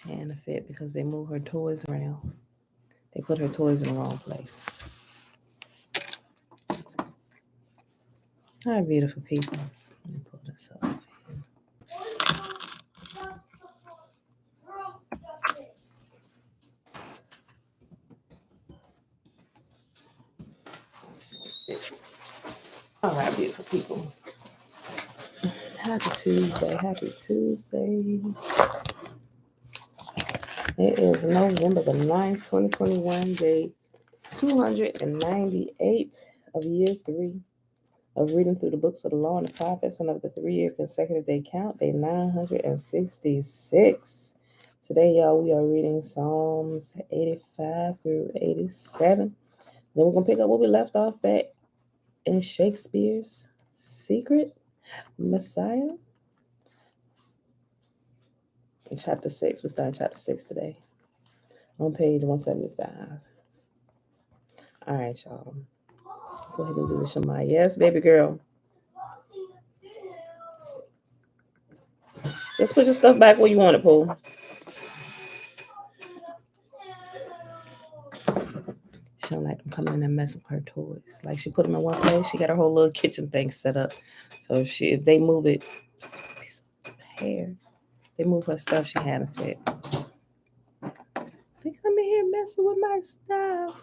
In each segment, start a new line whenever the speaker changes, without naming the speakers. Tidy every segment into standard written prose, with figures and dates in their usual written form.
She ain't a fit because they move her toys around. They put her toys in the wrong place. All right, beautiful people. Let me pull this up. All right, beautiful people. Happy Tuesday. Happy Tuesday. It is November the 9th, 2021, day 298 of year 3 of reading through the books of the law and the prophets and of the 3-year consecutive day count, day 966. Today, y'all, we are reading Psalms 85 through 87. Then we're going to pick up what we left off at in Shakespeare's Secret Messiah. In chapter 6, we're starting chapter 6 today. On page 175. All right, y'all. Go ahead and do the Shema. Yes, baby girl. Just put your stuff back where you want it, Pooh. She don't like them coming in and messing with her toys. Like she put them in one place. She got her whole little kitchen thing set up. So if they move it, piece of hair, they move her stuff, she had a fit. They come in here messing with my stuff.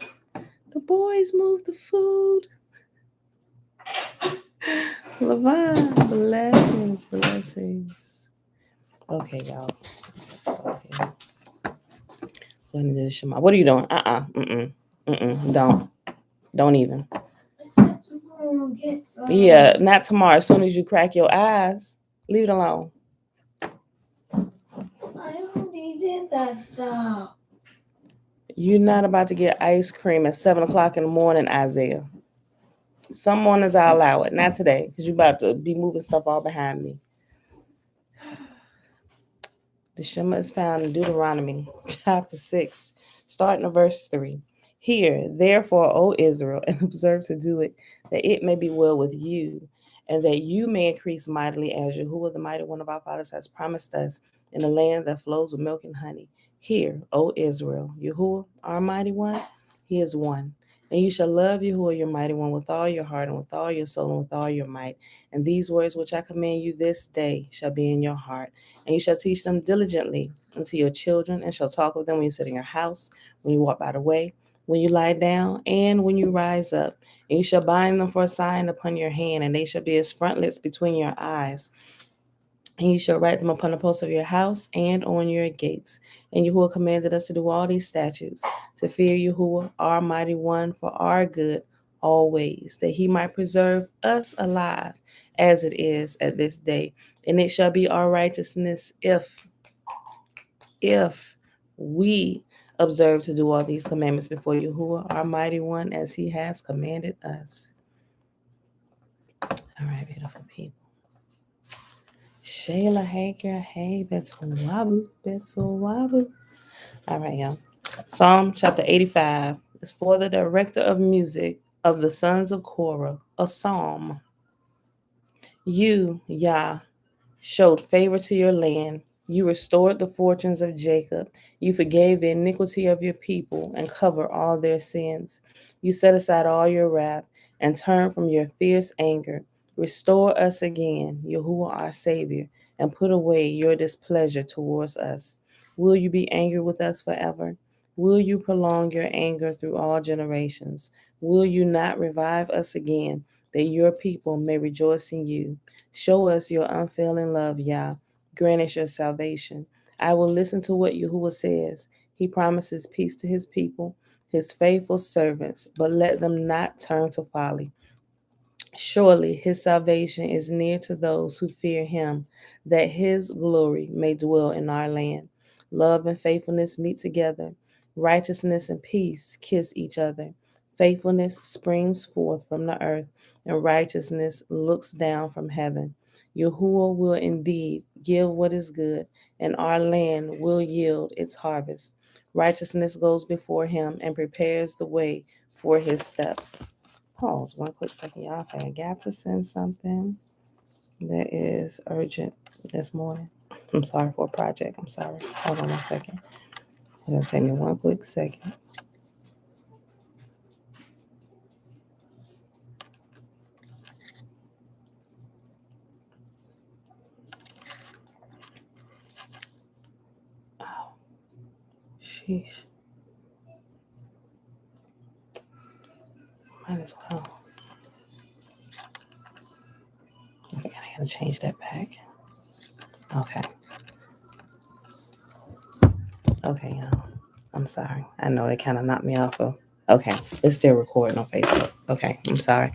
The boys move the food. Levine, blessings. Okay, y'all. Okay. Go ahead and do the Shema. What are you doing? Don't even. Yeah, not tomorrow. As soon as you crack your eyes, leave it alone.
I already did that stuff.
You're not about to get ice cream at 7 o'clock in the morning, Isaiah. Some mornings I'll allow it. Not today, because you're about to be moving stuff all behind me. The Shema is found in Deuteronomy chapter 6, starting at verse 3. Hear, therefore, O Israel, and observe to do it, that it may be well with you, and that you may increase mightily as Yahuwah, the mighty one of our fathers, has promised us in a land that flows with milk and honey. Hear, O Israel, Yahuwah, our mighty one, he is one. And you shall love Yahuwah, your mighty one, with all your heart and with all your soul and with all your might. And these words which I command you this day shall be in your heart. And you shall teach them diligently unto your children, and shall talk with them when you sit in your house, when you walk by the way, when you lie down, and when you rise up. And you shall bind them for a sign upon your hand, and they shall be as frontlets between your eyes. And you shall write them upon the posts of your house and on your gates. And Yahuwah commanded us to do all these statutes, to fear Yahuwah, our mighty one, for our good always, that he might preserve us alive as it is at this day. And it shall be our righteousness if we observe to do all these commandments before Yahuwah, our mighty one, as he has commanded us. All right, beautiful people. Shayla, hey girl, hey, Betul Wabu. All right, y'all. Psalm chapter 85 is for the director of music of the sons of Korah, a psalm. You, Yah, showed favor to your land. You restored the fortunes of Jacob. You forgave the iniquity of your people and covered all their sins. You set aside all your wrath and turned from your fierce anger. Restore us again, Yahuwah our Savior, and put away your displeasure towards us. Will you be angry with us forever? Will you prolong your anger through all generations? Will you not revive us again, that your people may rejoice in you? Show us your unfailing love, Yah. Grant us your salvation. I will listen to what Yahuwah says. He promises peace to his people, his faithful servants, but let them not turn to folly. Surely his salvation is near to those who fear him, that his glory may dwell in our land. Love and faithfulness meet together. Righteousness and peace kiss each other. Faithfulness springs forth from the earth, and righteousness looks down from heaven. Yahuwah will indeed give what is good, and our land will yield its harvest. Righteousness goes before him and prepares the way for his steps. Pause 1 quick second, y'all. I got to send something that is urgent this morning. I'm sorry for a project. I'm sorry. Hold on 1 second. It'll take me one quick second. Oh, sheesh. Might as well. Okay, I gotta change that back. Okay. Okay, y'all. I'm sorry. I know it kind of knocked me off of. Okay, it's still recording on Facebook. Okay, I'm sorry.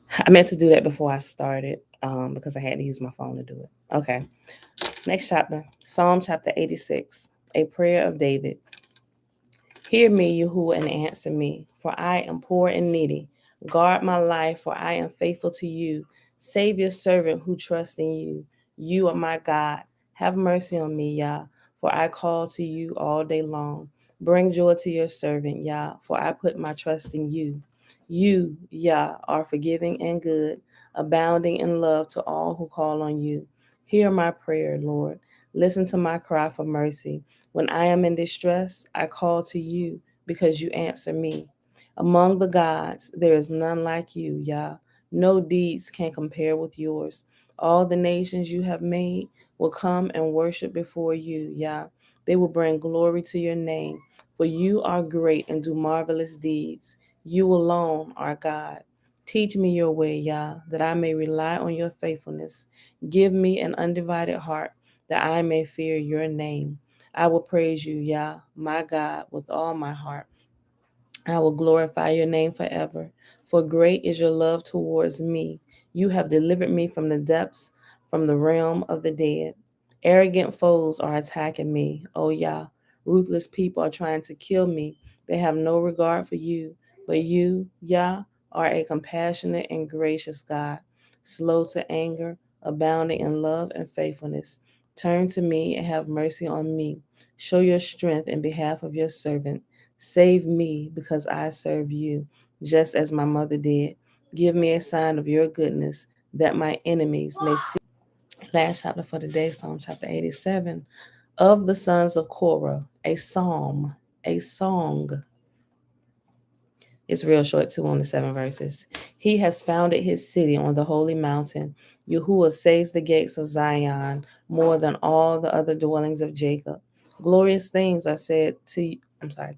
I meant to do that before I started because I had to use my phone to do it. Okay, next chapter, Psalm chapter 86, a prayer of David. Hear me, Yahuwah, and answer me, for I am poor and needy. Guard my life, for I am faithful to you. Save your servant who trusts in you. You are my God. Have mercy on me, Yah, for I call to you all day long. Bring joy to your servant, Yah, for I put my trust in you. You, Yah, are forgiving and good, abounding in love to all who call on you. Hear my prayer, Lord. Listen to my cry for mercy. When I am in distress, I call to you because you answer me. Among the gods, there is none like you, Yah. No deeds can compare with yours. All the nations you have made will come and worship before you, Yah. They will bring glory to your name, for you are great and do marvelous deeds. You alone are God. Teach me your way, Yah, that I may rely on your faithfulness. Give me an undivided heart, that I may fear your name. I will praise you, Yah, my God, with all my heart. I will glorify your name forever, for great is your love towards me. You have delivered me from the depths, from the realm of the dead. Arrogant foes are attacking me, O Yah. Ruthless people are trying to kill me. They have no regard for you, but you, Yah, are a compassionate and gracious God, slow to anger, abounding in love and faithfulness. Turn to me and have mercy on me. Show your strength in behalf of your servant. Save me because I serve you, just as my mother did. Give me a sign of your goodness that my enemies may see. Last chapter for today, Psalm chapter 87. Of the sons of Korah, a psalm, a song. It's real short too, only 7 verses. He has founded his city on the holy mountain. Yahuwah saves the gates of Zion more than all the other dwellings of Jacob. Glorious things are said to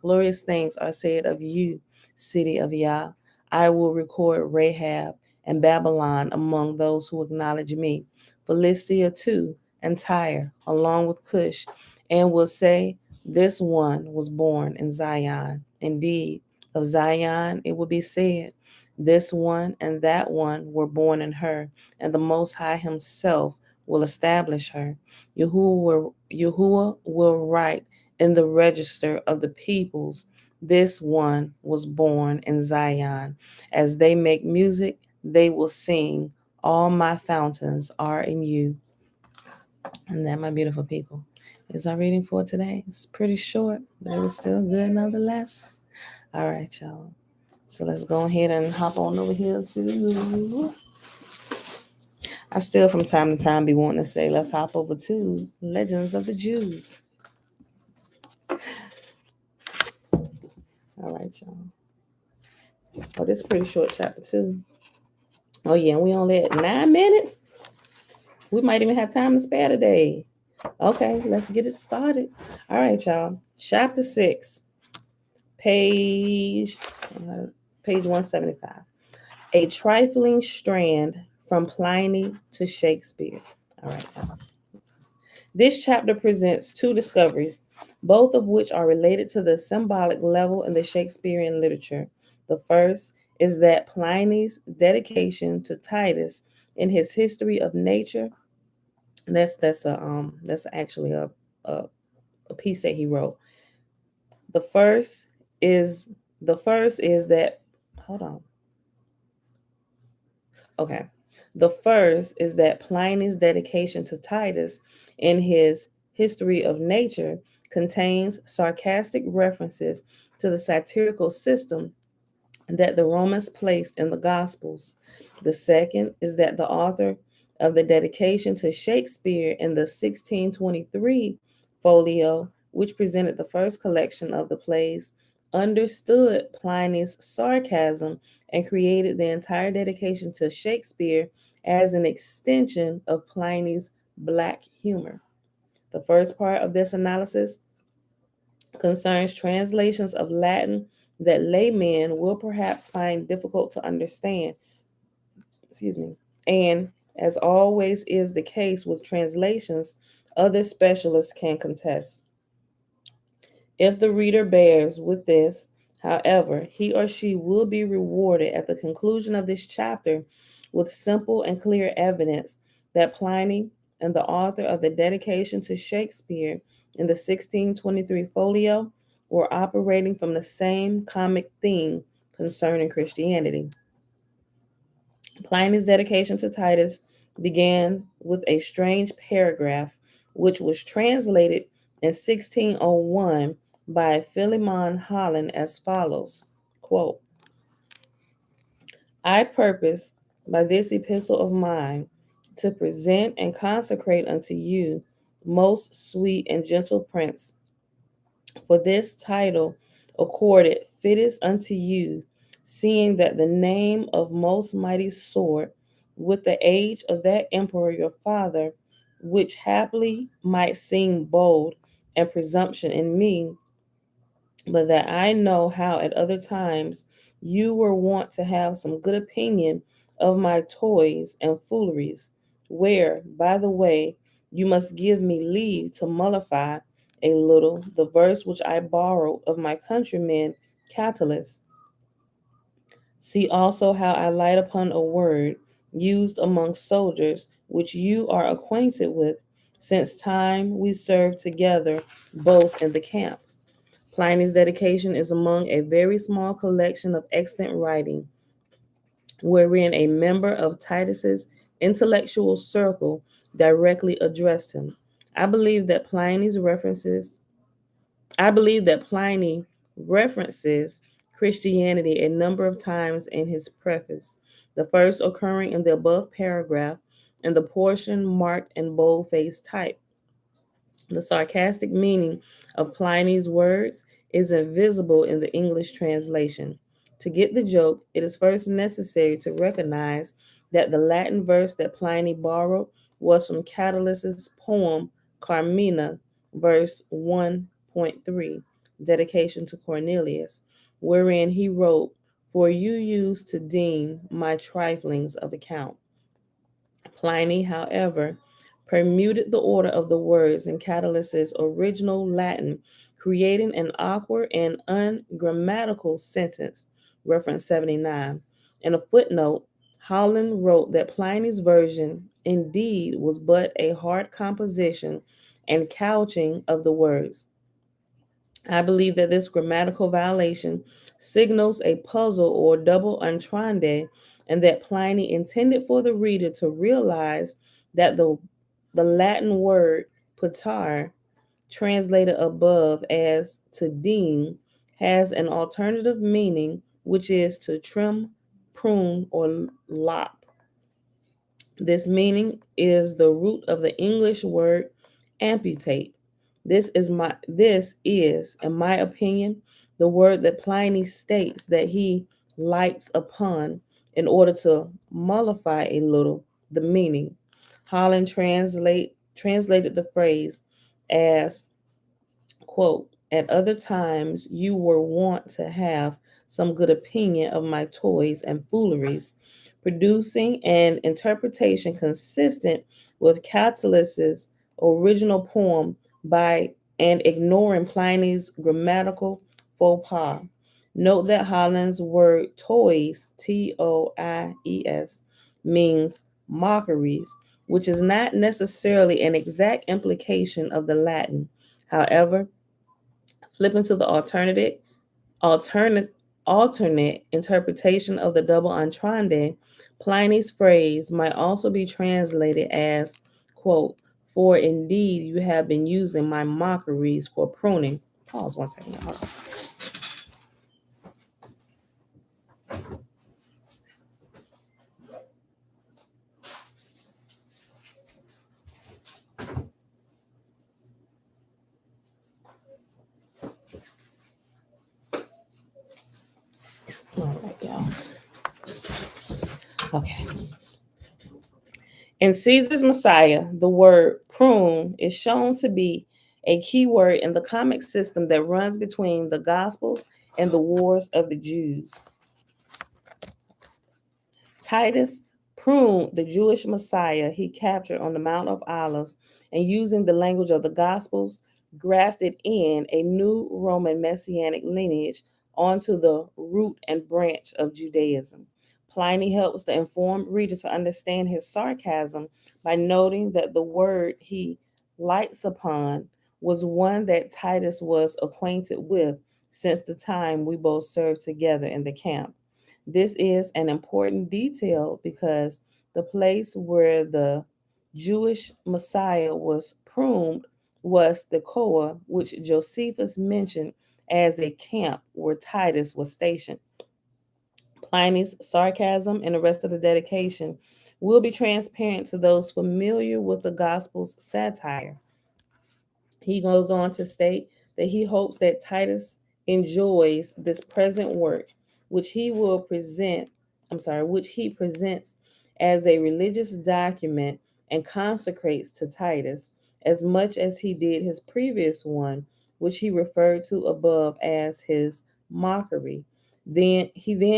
glorious things are said of you, city of Yah. I will record Rahab and Babylon among those who acknowledge me. Philistia too, and Tyre, along with Cush, and will say, this one was born in Zion. Indeed, of Zion, it will be said, this one and that one were born in her, and the Most High himself will establish her. Yahuwah will write in the register of the peoples, this one was born in Zion. As they make music, they will sing, all my fountains are in you. And that, my beautiful people, is our reading for today. It's pretty short, but it was still good nonetheless. All right, y'all. So let's go ahead and hop on over here to. I still, from time to time, be wanting to say, let's hop over to Legends of the Jews. All right, y'all. Oh, this is a pretty short chapter, too. Oh, yeah, and we only at 9 minutes. We might even have time to spare today. Okay, let's get it started. All right, y'all. Chapter 6, page 175. A trifling strand from Pliny to Shakespeare. All right, y'all. This chapter presents two discoveries, both of which are related to the symbolic level in the Shakespearean literature. The first is that Pliny's dedication to Titus in his History of Nature, that's actually a, a piece that he wrote. The first is that hold on. Okay. The first is that Pliny's dedication to Titus in his History of Nature contains sarcastic references to the satirical system that the Romans placed in the Gospels. The second is that the author of the dedication to Shakespeare in the 1623 folio, which presented the first collection of the plays, understood Pliny's sarcasm and created the entire dedication to Shakespeare as an extension of Pliny's black humor. The first part of this analysis concerns translations of Latin that laymen will perhaps find difficult to understand. Excuse me. And as always is the case with translations, other specialists can contest. If the reader bears with this, however, he or she will be rewarded at the conclusion of this chapter with simple and clear evidence that Pliny and the author of the dedication to Shakespeare in the 1623 folio were operating from the same comic theme concerning Christianity. Pliny's dedication to Titus began with a strange paragraph which was translated in 1601 by Philemon Holland as follows, quote, I purpose by this epistle of mine to present and consecrate unto you, most sweet and gentle prince, for this title accorded fittest unto you, seeing that the name of most mighty sword, with the age of that emperor your father, which haply might seem bold and presumption in me, but that I know how at other times you were wont to have some good opinion of my toys and fooleries, where, by the way, you must give me leave to mollify a little the verse which I borrowed of my countryman Catullus. See also how I light upon a word used among soldiers, which you are acquainted with, since time we served together both in the camp. Pliny's dedication is among a very small collection of extant writing, wherein a member of Titus's intellectual circle directly addressed him. I believe that Pliny's references I believe that Pliny references Christianity a number of times in his preface, the first occurring in the above paragraph and the portion marked in bold-faced type. The sarcastic meaning of Pliny's words is invisible in the English translation. To get the joke, it is first necessary to recognize that the Latin verse that Pliny borrowed was from Catullus's poem Carmina, verse 1.3, dedication to Cornelius, wherein he wrote, For you used to deem my triflings of account. Pliny, however, permuted the order of the words in Catullus's original Latin, creating an awkward and ungrammatical sentence, reference 79. In a footnote, Holland wrote that Pliny's version indeed was but a hard composition and couching of the words. I believe that this grammatical violation signals a puzzle or double entendre, and that Pliny intended for the reader to realize that the Latin word "putar," translated above as to deem, has an alternative meaning, which is to trim, prune, or lop. This meaning is the root of the English word amputate. This is, in my opinion, the word that Pliny states that he lights upon in order to mollify a little the meaning. Holland translated the phrase as, quote, at other times you were wont to have some good opinion of my toys and fooleries, producing an interpretation consistent with Catullus's original poem by and ignoring Pliny's grammatical faux pas. Note that Holland's word toys, toies, means mockeries, which is not necessarily an exact implication of the Latin. However, flipping to the alternate, alternate interpretation of the double entendre, Pliny's phrase might also be translated as, quote, for indeed you have been using my mockeries for pruning. Pause 1 second. Hold on. Okay. In Caesar's Messiah, the word prune is shown to be a key word in the comic system that runs between the Gospels and the Wars of the Jews. Titus pruned the Jewish Messiah he captured on the Mount of Olives, and using the language of the Gospels, grafted in a new Roman messianic lineage onto the root and branch of Judaism. Pliny helps the informed reader to understand his sarcasm by noting that the word he lights upon was one that Titus was acquainted with since the time we both served together in the camp. This is an important detail because the place where the Jewish Messiah was pruned was the Koa, which Josephus mentioned as a camp where Titus was stationed. Pliny's sarcasm and the rest of the dedication will be transparent to those familiar with the Gospel's satire. He goes on to state that he hopes that Titus enjoys this present work, which he will present, which he presents as a religious document and consecrates to Titus as much as he did his previous one, which he referred to above as his mockery. Then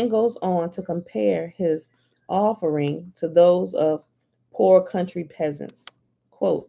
goes on to compare his offering to those of poor country peasants. Quote,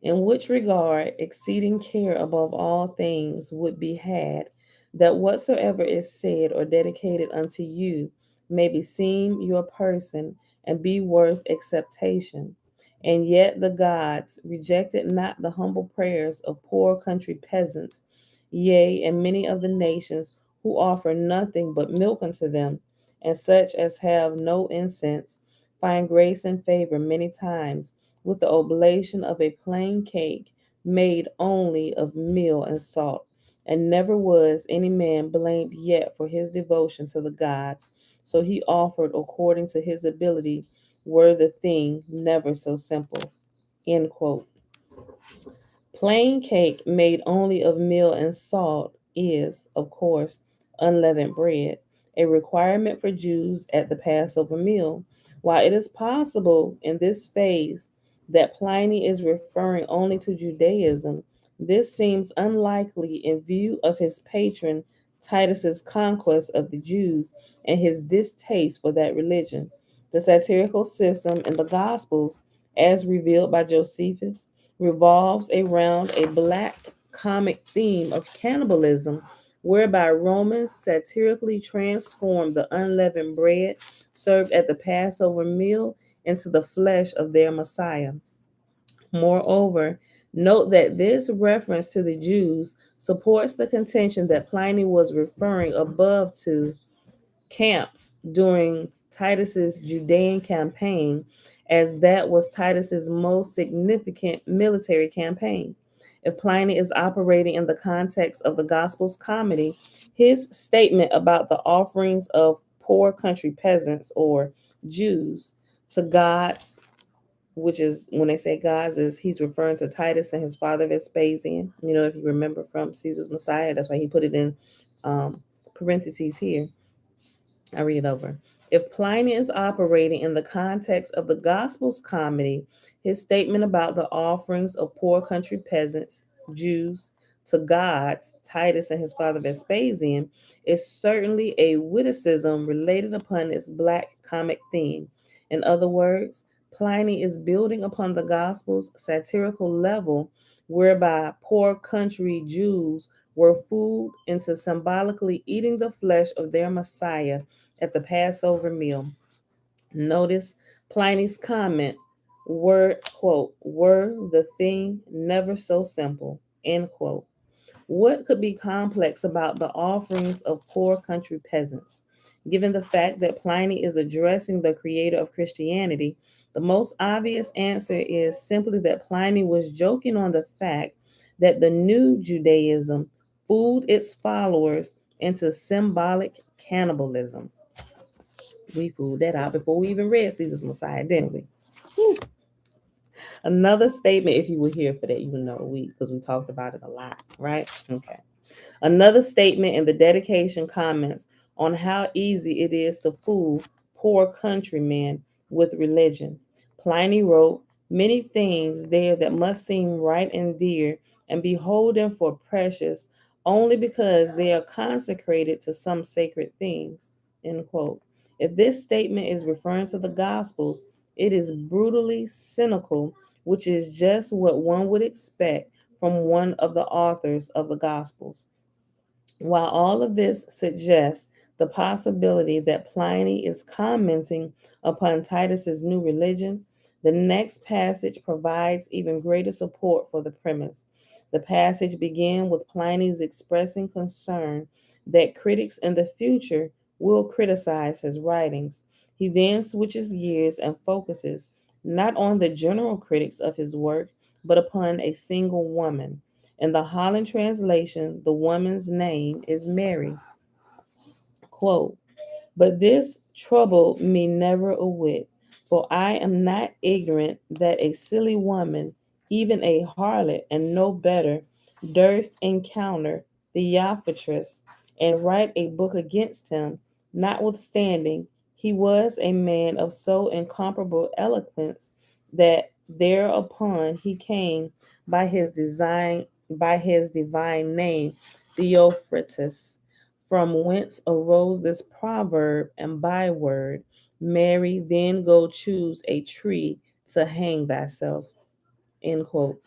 in which regard exceeding care above all things would be had, that whatsoever is said or dedicated unto you may beseem your person and be worth acceptation. And yet the gods rejected not the humble prayers of poor country peasants, yea, and many of the nations who offer nothing but milk unto them, and such as have no incense, find grace and favor many times with the oblation of a plain cake made only of meal and salt. And never was any man blamed yet for his devotion to the gods. So he offered according to his ability, were the thing never so simple. End quote. Plain cake made only of meal and salt is, of course, unleavened bread, a requirement for Jews at the Passover meal. While it is possible in this phase that Pliny is referring only to Judaism, this seems unlikely in view of his patron Titus's conquest of the Jews and his distaste for that religion. The satirical system in the Gospels, as revealed by Josephus, revolves around a black comic theme of cannibalism, whereby Romans satirically transformed the unleavened bread served at the Passover meal into the flesh of their Messiah. Moreover, note that this reference to the Jews supports the contention that Pliny was referring above to camps during Titus's Judean campaign, as that was Titus's most significant military campaign. If Pliny is operating in the context of the Gospel's comedy, his statement about the offerings of poor country peasants or Jews to gods, which is when they say gods, is he's referring to Titus and his father Vespasian. You know, if you remember from Caesar's Messiah, that's why he put it in parentheses here. I read it over. If Pliny is operating in the context of the Gospel's comedy, his statement about the offerings of poor country peasants, Jews, to gods, Titus and his father Vespasian, is certainly a witticism related upon its black comic theme. In other words, Pliny is building upon the Gospel's satirical level, whereby poor country Jews were fooled into symbolically eating the flesh of their Messiah at the Passover meal. Notice Pliny's comment, were, quote, were the thing never so simple, end quote. What could be complex about the offerings of poor country peasants? Given the fact that Pliny is addressing the creator of Christianity, the most obvious answer is simply that Pliny was joking on the fact that the new Judaism fooled its followers into symbolic cannibalism. We fooled that out before we even read Caesar's Messiah, didn't we? Whew. Another statement, if you were here for that, you know we because we talked about it a lot, right? Okay. Another statement in the dedication comments on how easy it is to fool poor countrymen with religion. Pliny wrote many things there that must seem right and dear and beholden for precious only because they are consecrated to some sacred things. End quote. If this statement is referring to the Gospels, it is brutally cynical, which is just what one would expect from one of the authors of the Gospels. While all of this suggests the possibility that Pliny is commenting upon Titus's new religion, the next passage provides even greater support for the premise. The passage begins with Pliny's expressing concern that critics in the future will criticize his writings. He then switches gears and focuses not on the general critics of his work, but upon a single woman. In the Holland translation, the woman's name is Mary. Quote, but this troubled me never a whit, for I am not ignorant that a silly woman, even a harlot and no better, durst encounter the Theophilus and write a book against him, notwithstanding he was a man of so incomparable eloquence that thereupon he came by his divine name, Theophritus, from whence arose this proverb and byword, Mary, then go choose a tree to hang thyself. End quote.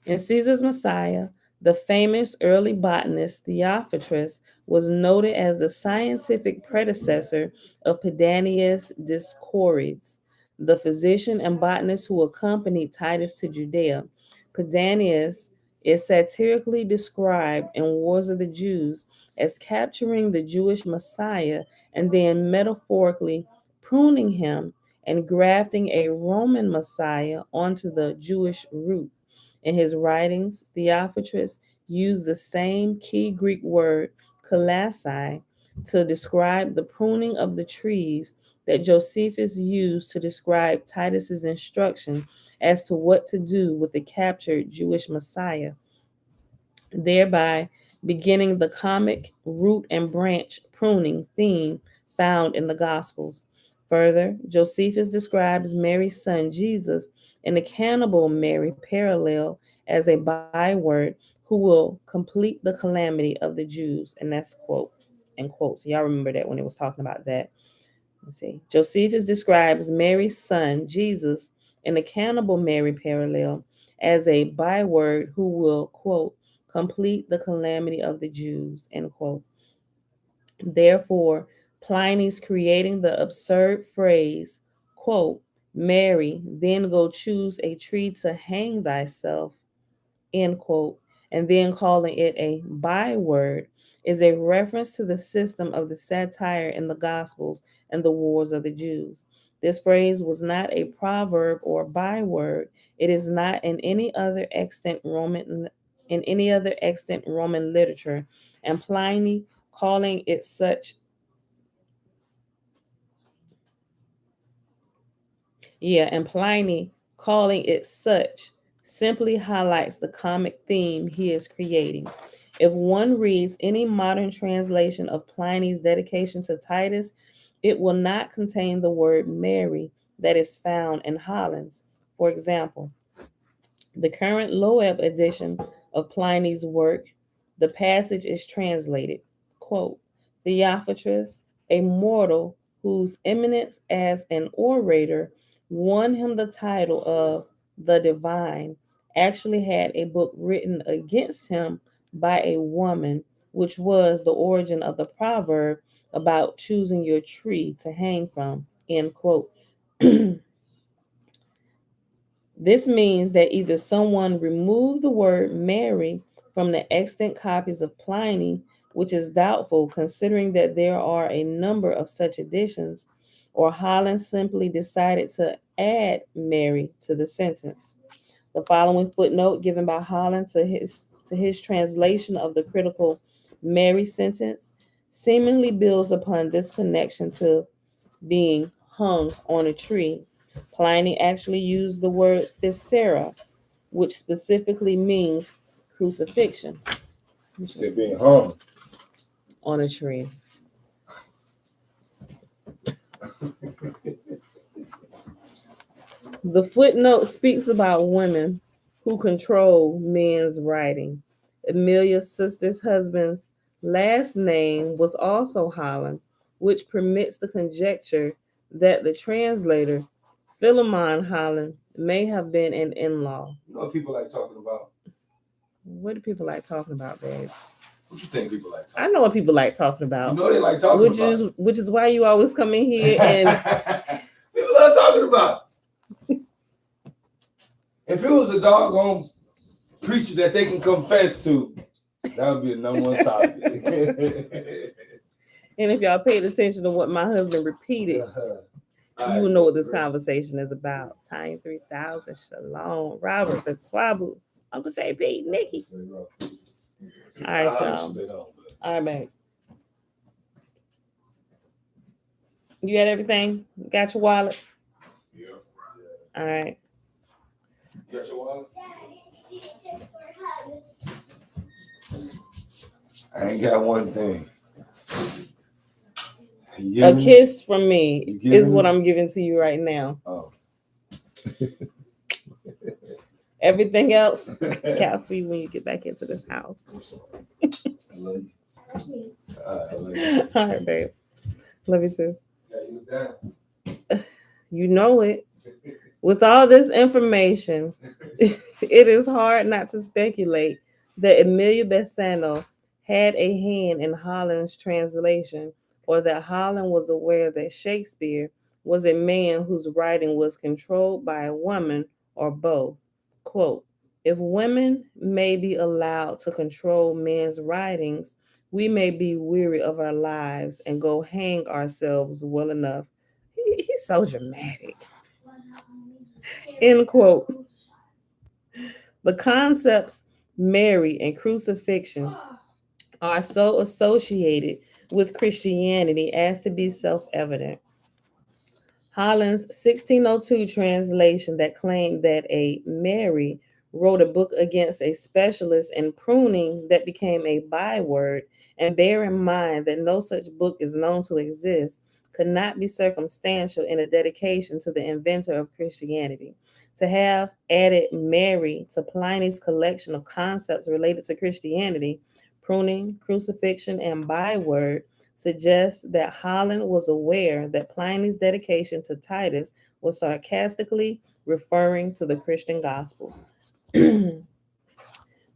In Caesar's Messiah, the famous early botanist Theophritus was noted as the scientific predecessor of Pedanius Discorides, the physician and botanist who accompanied Titus to Judea. Pedanius is satirically described in Wars of the Jews as capturing the Jewish Messiah and then metaphorically pruning him and grafting a Roman Messiah onto the Jewish root. In his writings, Theophritus used the same key Greek word, kalasai, to describe the pruning of the trees that Josephus used to describe Titus's instruction as to what to do with the captured Jewish Messiah, thereby beginning the comic root and branch pruning theme found in the Gospels. Further, Josephus describes Mary's son Jesus in the cannibal Mary parallel as a byword who will complete the calamity of the Jews. And that's quote and quote. So y'all remember that when it was talking about that. Let's see. Josephus describes Mary's son, Jesus, in the cannibal Mary parallel as a byword who will, quote, complete the calamity of the Jews, end quote. Therefore, Pliny's creating the absurd phrase, quote, Mary, then go choose a tree to hang thyself, end quote, and then calling it a byword is a reference to the system of the satire in the Gospels and the wars of the Jews. This phrase was not a proverb or byword. It is not in any other extant Roman literature, and Pliny calling it such. Yeah, and Pliny calling it such simply highlights the comic theme he is creating. If one reads any modern translation of Pliny's dedication to Titus, it will not contain the word Mary that is found in Holland's. For example, the current Loeb edition of Pliny's work, the passage is translated, quote, Theophritus, a mortal whose eminence as an orator won him the title of the divine, actually had a book written against him by a woman, which was the origin of the proverb about choosing your tree to hang from, end quote. This means that either someone removed the word Mary from the extant copies of Pliny, which is doubtful considering that there are a number of such editions, or Holland simply decided to add Mary to the sentence. The following footnote given by Holland to his translation of the critical Mary sentence seemingly builds upon this connection to being hung on a tree. Pliny actually used the word thyssera, which specifically means crucifixion.
You said being hung
On a tree. The footnote speaks about women who control men's writing. Amelia's sister's husband's last name was also Holland, which permits the conjecture that the translator, Philemon Holland, may have been an in-law.
You know what people like talking about?
What do people like talking about, babe?
What you think people like talking
I know what people like talking about.
You know they like talking about.
Which is why you always come in here and
people love talking about. If it was a doggone preacher that they can confess to, that would be the number one topic.
And if y'all paid attention to what my husband repeated, you will know what this conversation is about. Time 3000, Shalom, Robert, Fitzwabu, Uncle JP, Nikki. All right, y'all. All right, babe. You got everything? Got your wallet?
Yeah.
All right.
You got your wallet? I ain't got one thing.
A kiss from me is what I'm giving to you right now.
Oh.
Everything else, got for you when you get back into this house.
I love you. I love you.
All right, babe. Love you too. You know it. With all this information, it is hard not to speculate that Amelia Bassano had a hand in Holland's translation, or that Holland was aware that Shakespeare was a man whose writing was controlled by a woman, or both. Quote, if women may be allowed to control men's writings, we may be weary of our lives and go hang ourselves well enough. He's so dramatic. End quote. The concepts Mary and crucifixion are so associated with Christianity as to be self-evident. Holland's 1602 translation that claimed that a Mary wrote a book against a specialist in pruning that became a byword, and bear in mind that no such book is known to exist, could not be circumstantial in a dedication to the inventor of Christianity. To have added Mary to Pliny's collection of concepts related to Christianity, pruning, crucifixion, and byword, suggests that Holland was aware that Pliny's dedication to Titus was sarcastically referring to the Christian Gospels.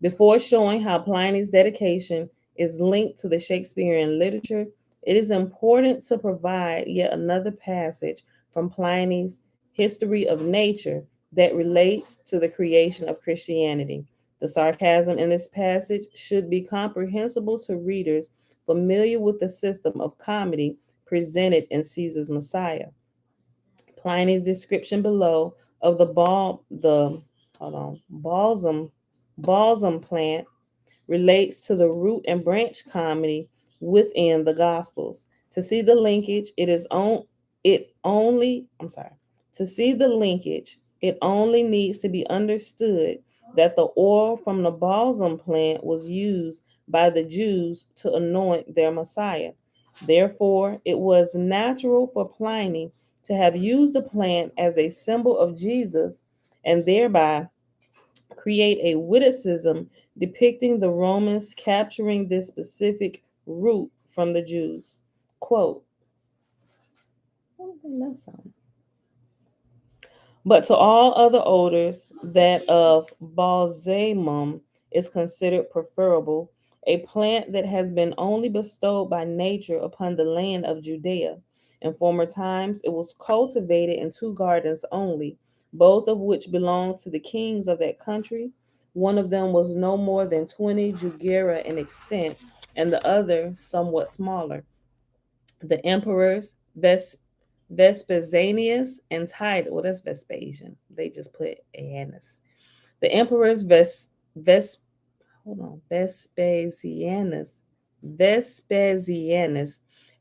Before showing how Pliny's dedication is linked to the Shakespearean literature, it is important to provide yet another passage from Pliny's History of Nature that relates to the creation of Christianity. The sarcasm in this passage should be comprehensible to readers familiar with the system of comedy presented in Caesar's Messiah. Pliny's description below of the balsam plant relates to the root and branch comedy within the Gospels. To see the linkage, To see the linkage, it only needs to be understood that the oil from the balsam plant was used by the Jews to anoint their Messiah. Therefore, it was natural for Pliny to have used the plant as a symbol of Jesus and thereby create a witticism depicting the Romans capturing this specific root from the Jews. Quote, but to all other odors, that of balsamum is considered preferable, a plant that has been only bestowed by nature upon the land of Judea. In former times, it was cultivated in 2 gardens only, both of which belonged to the kings of that country. One of them was no more than 20 jugera in extent, and the other somewhat smaller. The emperors Vespasianus and Titus. Well, that's Vespasian. They just put Anus. The emperors Vespasianus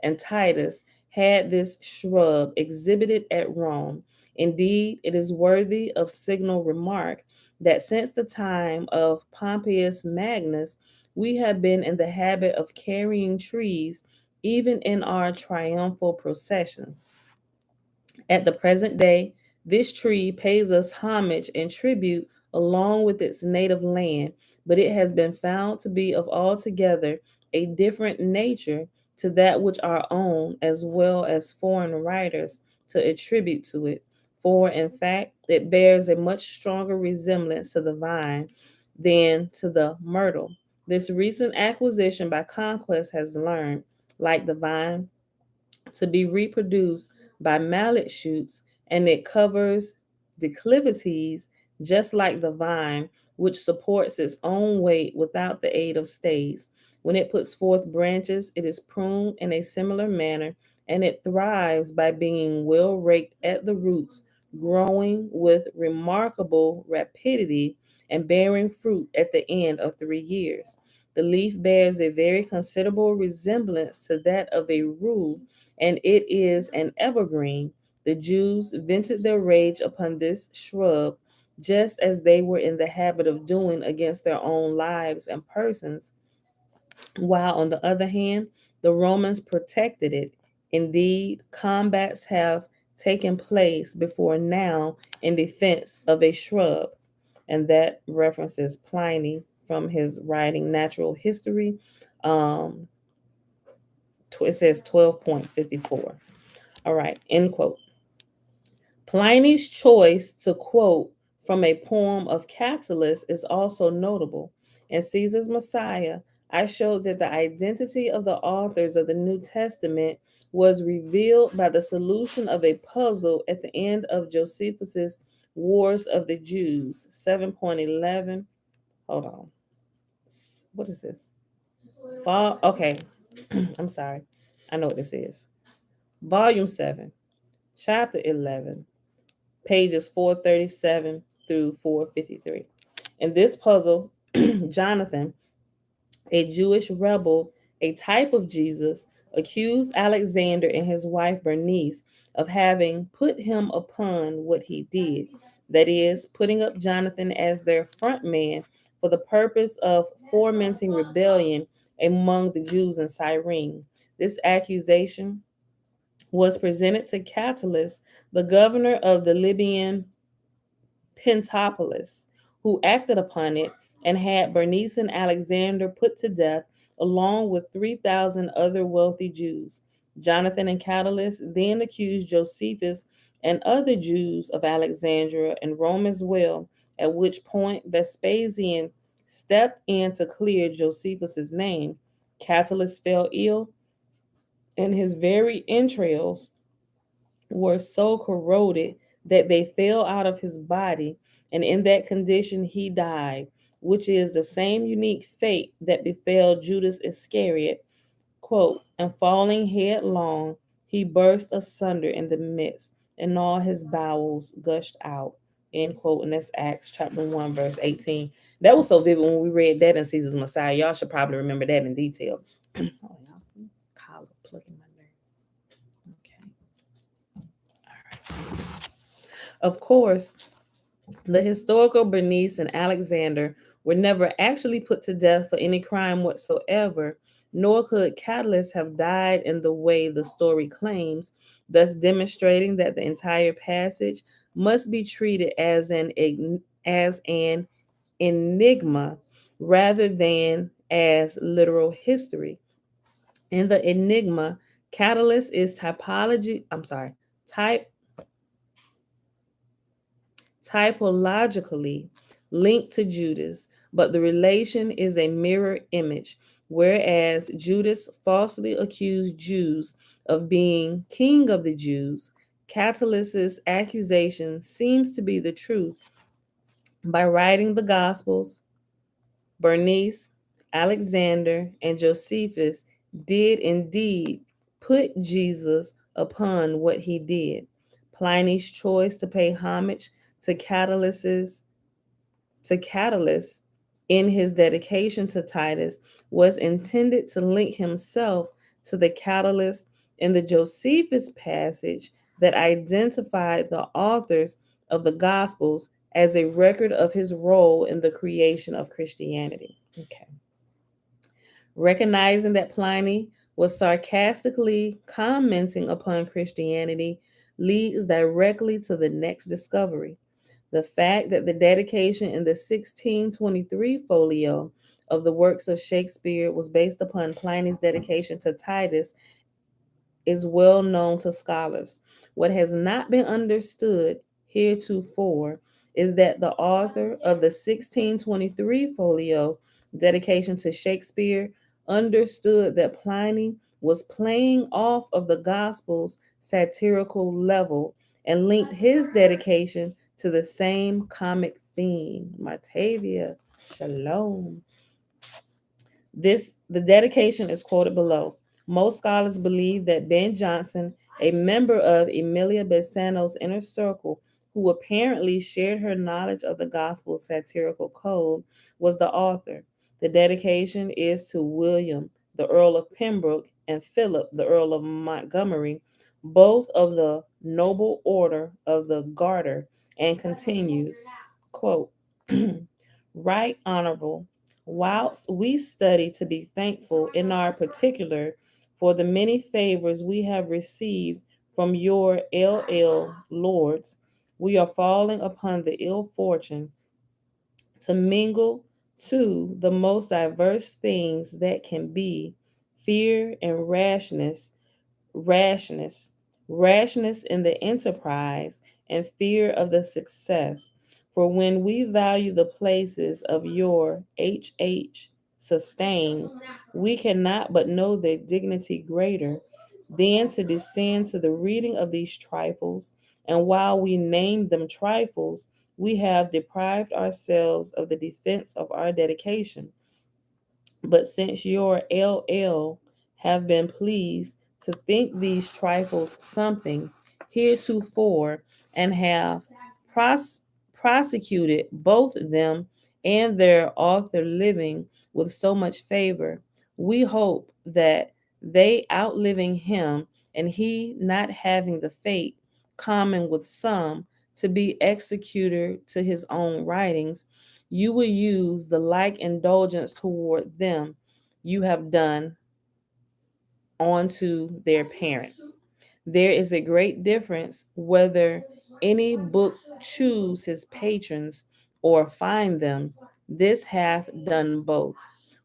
and Titus had this shrub exhibited at Rome. Indeed, it is worthy of signal remark that since the time of Pompeius Magnus, we have been in the habit of carrying trees even in our triumphal processions. At the present day, this tree pays us homage and tribute along with its native land, but it has been found to be of altogether a different nature to that which our own as well as foreign writers to attribute to it. For in fact, it bears a much stronger resemblance to the vine than to the myrtle. This recent acquisition by conquest has learned, like the vine, to be reproduced by mallet shoots, and it covers declivities just like the vine, which supports its own weight without the aid of stays. When it puts forth branches, it is pruned in a similar manner, and it thrives by being well raked at the roots, growing with remarkable rapidity and bearing fruit at the end of 3 years. The leaf bears a very considerable resemblance to that of a rue, and it is an evergreen. The Jews vented their rage upon this shrub, just as they were in the habit of doing against their own lives and persons, while on the other hand, the Romans protected it. Indeed, combats have taken place before now in defense of a shrub. And that references Pliny from his writing Natural History. Um, it says 12.54. All right, end quote. Pliny's choice to quote from a poem of Catullus is also notable. In Caesar's Messiah, I showed that the identity of the authors of the New Testament was revealed by the solution of a puzzle at the end of Josephus's Wars of the Jews, 7.11. Hold on. What is this? Fall. Okay. I'm sorry. I know what this is. Volume 7, Chapter 11, pages 437 through 453. In this puzzle, Jonathan, a Jewish rebel, a type of Jesus, accused Alexander and his wife Bernice of having put him upon what he did, that is, putting up Jonathan as their front man for the purpose of fomenting rebellion among the Jews in Cyrene. This accusation was presented to Catullus, the governor of the Libyan Pentapolis, who acted upon it and had Bernice and Alexander put to death, along with 3,000 other wealthy Jews. Jonathan and Catullus then accused Josephus and other Jews of Alexandria and Rome as well, at which point Vespasian stepped in to clear Josephus's name. Catullus fell ill, and his very entrails were so corroded that they fell out of his body, and in that condition he died, which is the same unique fate that befell Judas Iscariot. Quote, and falling headlong, he burst asunder in the midst, and all his bowels gushed out. End quote. And that's Acts chapter 1, verse 18. That was so vivid when we read that in Caesar's Messiah. Y'all should probably remember that in detail. Oh, y'all, collar plugging my nerve. Okay. Of course, the historical Bernice and Alexander were never actually put to death for any crime whatsoever, nor could Catullus have died in the way the story claims, thus demonstrating that the entire passage must be treated as an enigma rather than as literal history. In the enigma, Catullus is type typologically linked to Judas, but the relation is a mirror image. Whereas Judas falsely accused Jews of being king of the Jews, Catullus's accusation seems to be the truth. By writing the Gospels, Bernice, Alexander, and Josephus did indeed put Jesus upon what he did. Pliny's choice to pay homage to Catullus in his dedication to Titus was intended to link himself to the Catullus in the Josephus passage that identified the authors of the Gospels as a record of his role in the creation of Christianity. Okay. Recognizing that Pliny was sarcastically commenting upon Christianity, leads directly to the next discovery. The fact that the dedication in the 1623 folio of the works of Shakespeare was based upon Pliny's dedication to Titus is well known to scholars. What has not been understood heretofore is that the author of the 1623 folio dedication to Shakespeare understood that Pliny was playing off of the Gospel's satirical level and linked his dedication to the same comic theme. Matavia, shalom. The dedication is quoted below. Most scholars believe that Ben Jonson, a member of Emilia Bassano's inner circle, who apparently shared her knowledge of the gospel's satirical code, was the author. The dedication is to William, the Earl of Pembroke, and Philip, the Earl of Montgomery, both of the noble order of the Garter, and continues, quote, Right Honorable, whilst we study to be thankful in our particular for the many favors we have received from your LL lords, we are falling upon the ill fortune to mingle to the most diverse things that can be fear and rashness, rashness in the enterprise, and fear of the success. For when we value the places of your HH sustain, we cannot but know their dignity greater than to descend to the reading of these trifles. And while we name them trifles, we have deprived ourselves of the defense of our dedication. But since your LL have been pleased to think these trifles something heretofore, and have pros- prosecuted both them and their author living with so much favor, we hope that they outliving him, and he not having the fate common with some to be executor to his own writings, you will use the like indulgence toward them you have done onto their parent. There is a great difference whether any book choose his patrons or find them. This hath done both.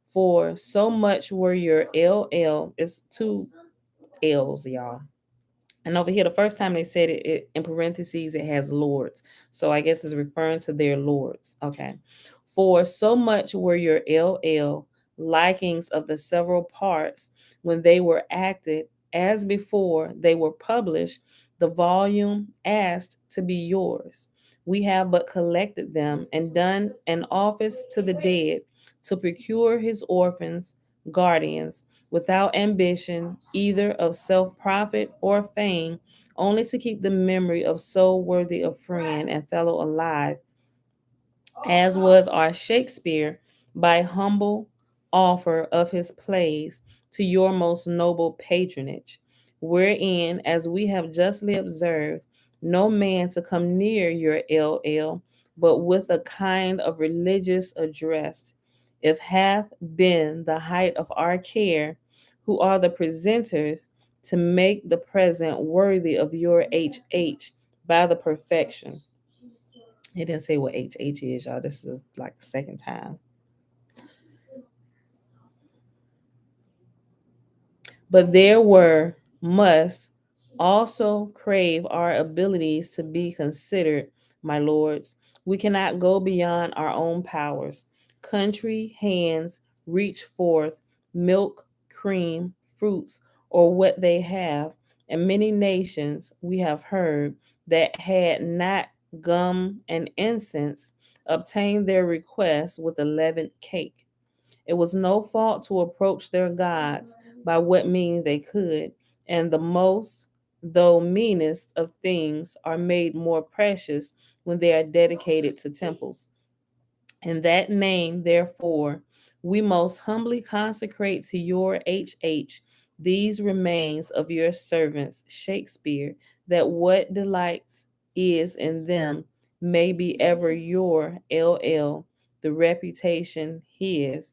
For so much were your LL, it's two L's, y'all. And over here, the first time they said it in parentheses, it has lords. So I guess it's referring to their lords. Okay. For so much were your LL likings of the several parts when they were acted as before they were published, the volume asked to be yours. We have but collected them and done an office to the dead to procure his orphans, guardians, without ambition either of self profit or fame, only to keep the memory of so worthy a friend and fellow alive, as was our Shakespeare, by humble offer of his plays to your most noble patronage, wherein, as we have justly observed, no man to come near your LL, but with a kind of religious address, if hath been the height of our care, who are the presenters, to make the present worthy of your HH by the perfection. He didn't say what HH is, y'all. This is like the second time. But there were must also crave our abilities to be considered, my lords. We cannot go beyond our own powers. Country hands reach forth milk, cream, fruits, or what they have, and many nations we have heard that had not gum and incense obtained their requests with a leavened cake. It was no fault to approach their gods by what means they could, and the most, though meanest, of things are made more precious when they are dedicated to temples. In that name, therefore, we most humbly consecrate to your HH these remains of your servants, Shakespeare, that what delights is in them may be ever your LL, the reputation his,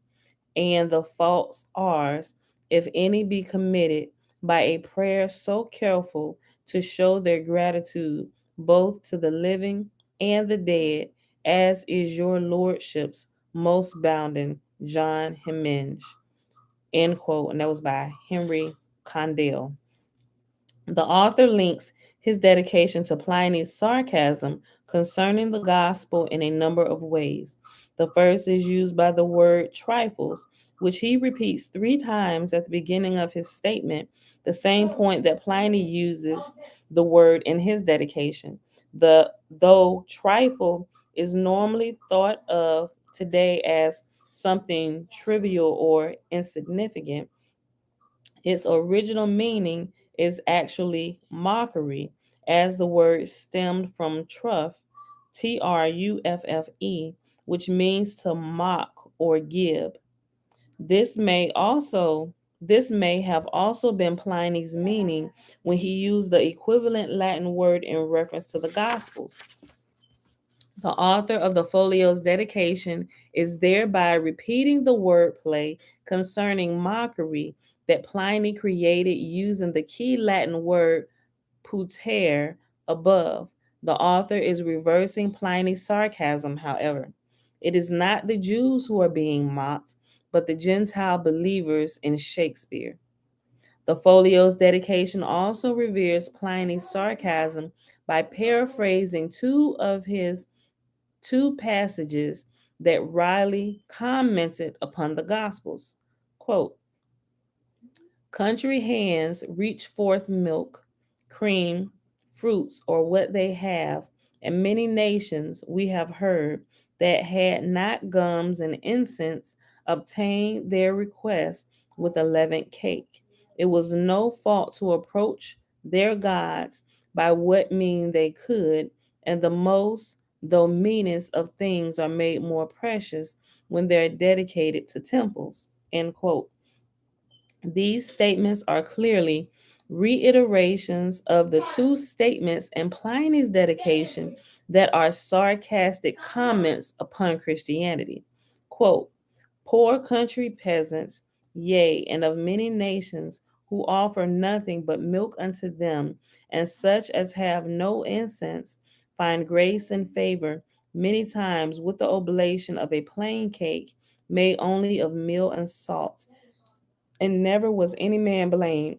and the faults ours, if any be committed, by a prayer so careful to show their gratitude both to the living and the dead, as is your lordship's most bounden John Hemmenge. End quote. And that was by Henry Condell. The author links his dedication to Pliny's sarcasm concerning the gospel in a number of ways. The first is used by the word trifles, which he repeats 3 times at the beginning of his statement, the same point that Pliny uses the word in his dedication. Though trifle is normally thought of today as something trivial or insignificant, its original meaning is actually mockery, as the word stemmed from truffe, which means to mock or give. This may also this may have also been Pliny's meaning when he used the equivalent Latin word in reference to the Gospels. The author of the folio's dedication is thereby repeating the wordplay concerning mockery that Pliny created using the key Latin word puter above. The author is reversing Pliny's sarcasm, however. It is not the Jews who are being mocked, but the Gentile believers in Shakespeare. The folio's dedication also reveres Pliny's sarcasm by paraphrasing two passages that Riley commented upon the Gospels. Quote, country hands reach forth milk, cream, fruits, or what they have, and many nations we have heard that had not gums and incense obtained their request with a leavened cake. It was no fault to approach their gods by what mean they could, and the most, though meanest of things are made more precious when they're dedicated to temples. End quote. These statements are clearly reiterations of the two statements in Pliny's dedication that are sarcastic comments upon Christianity. Quote, poor country peasants, yea, and of many nations, who offer nothing but milk unto them, and such as have no incense, find grace and favor many times with the oblation of a plain cake made only of meal and salt, and never was any man blamed,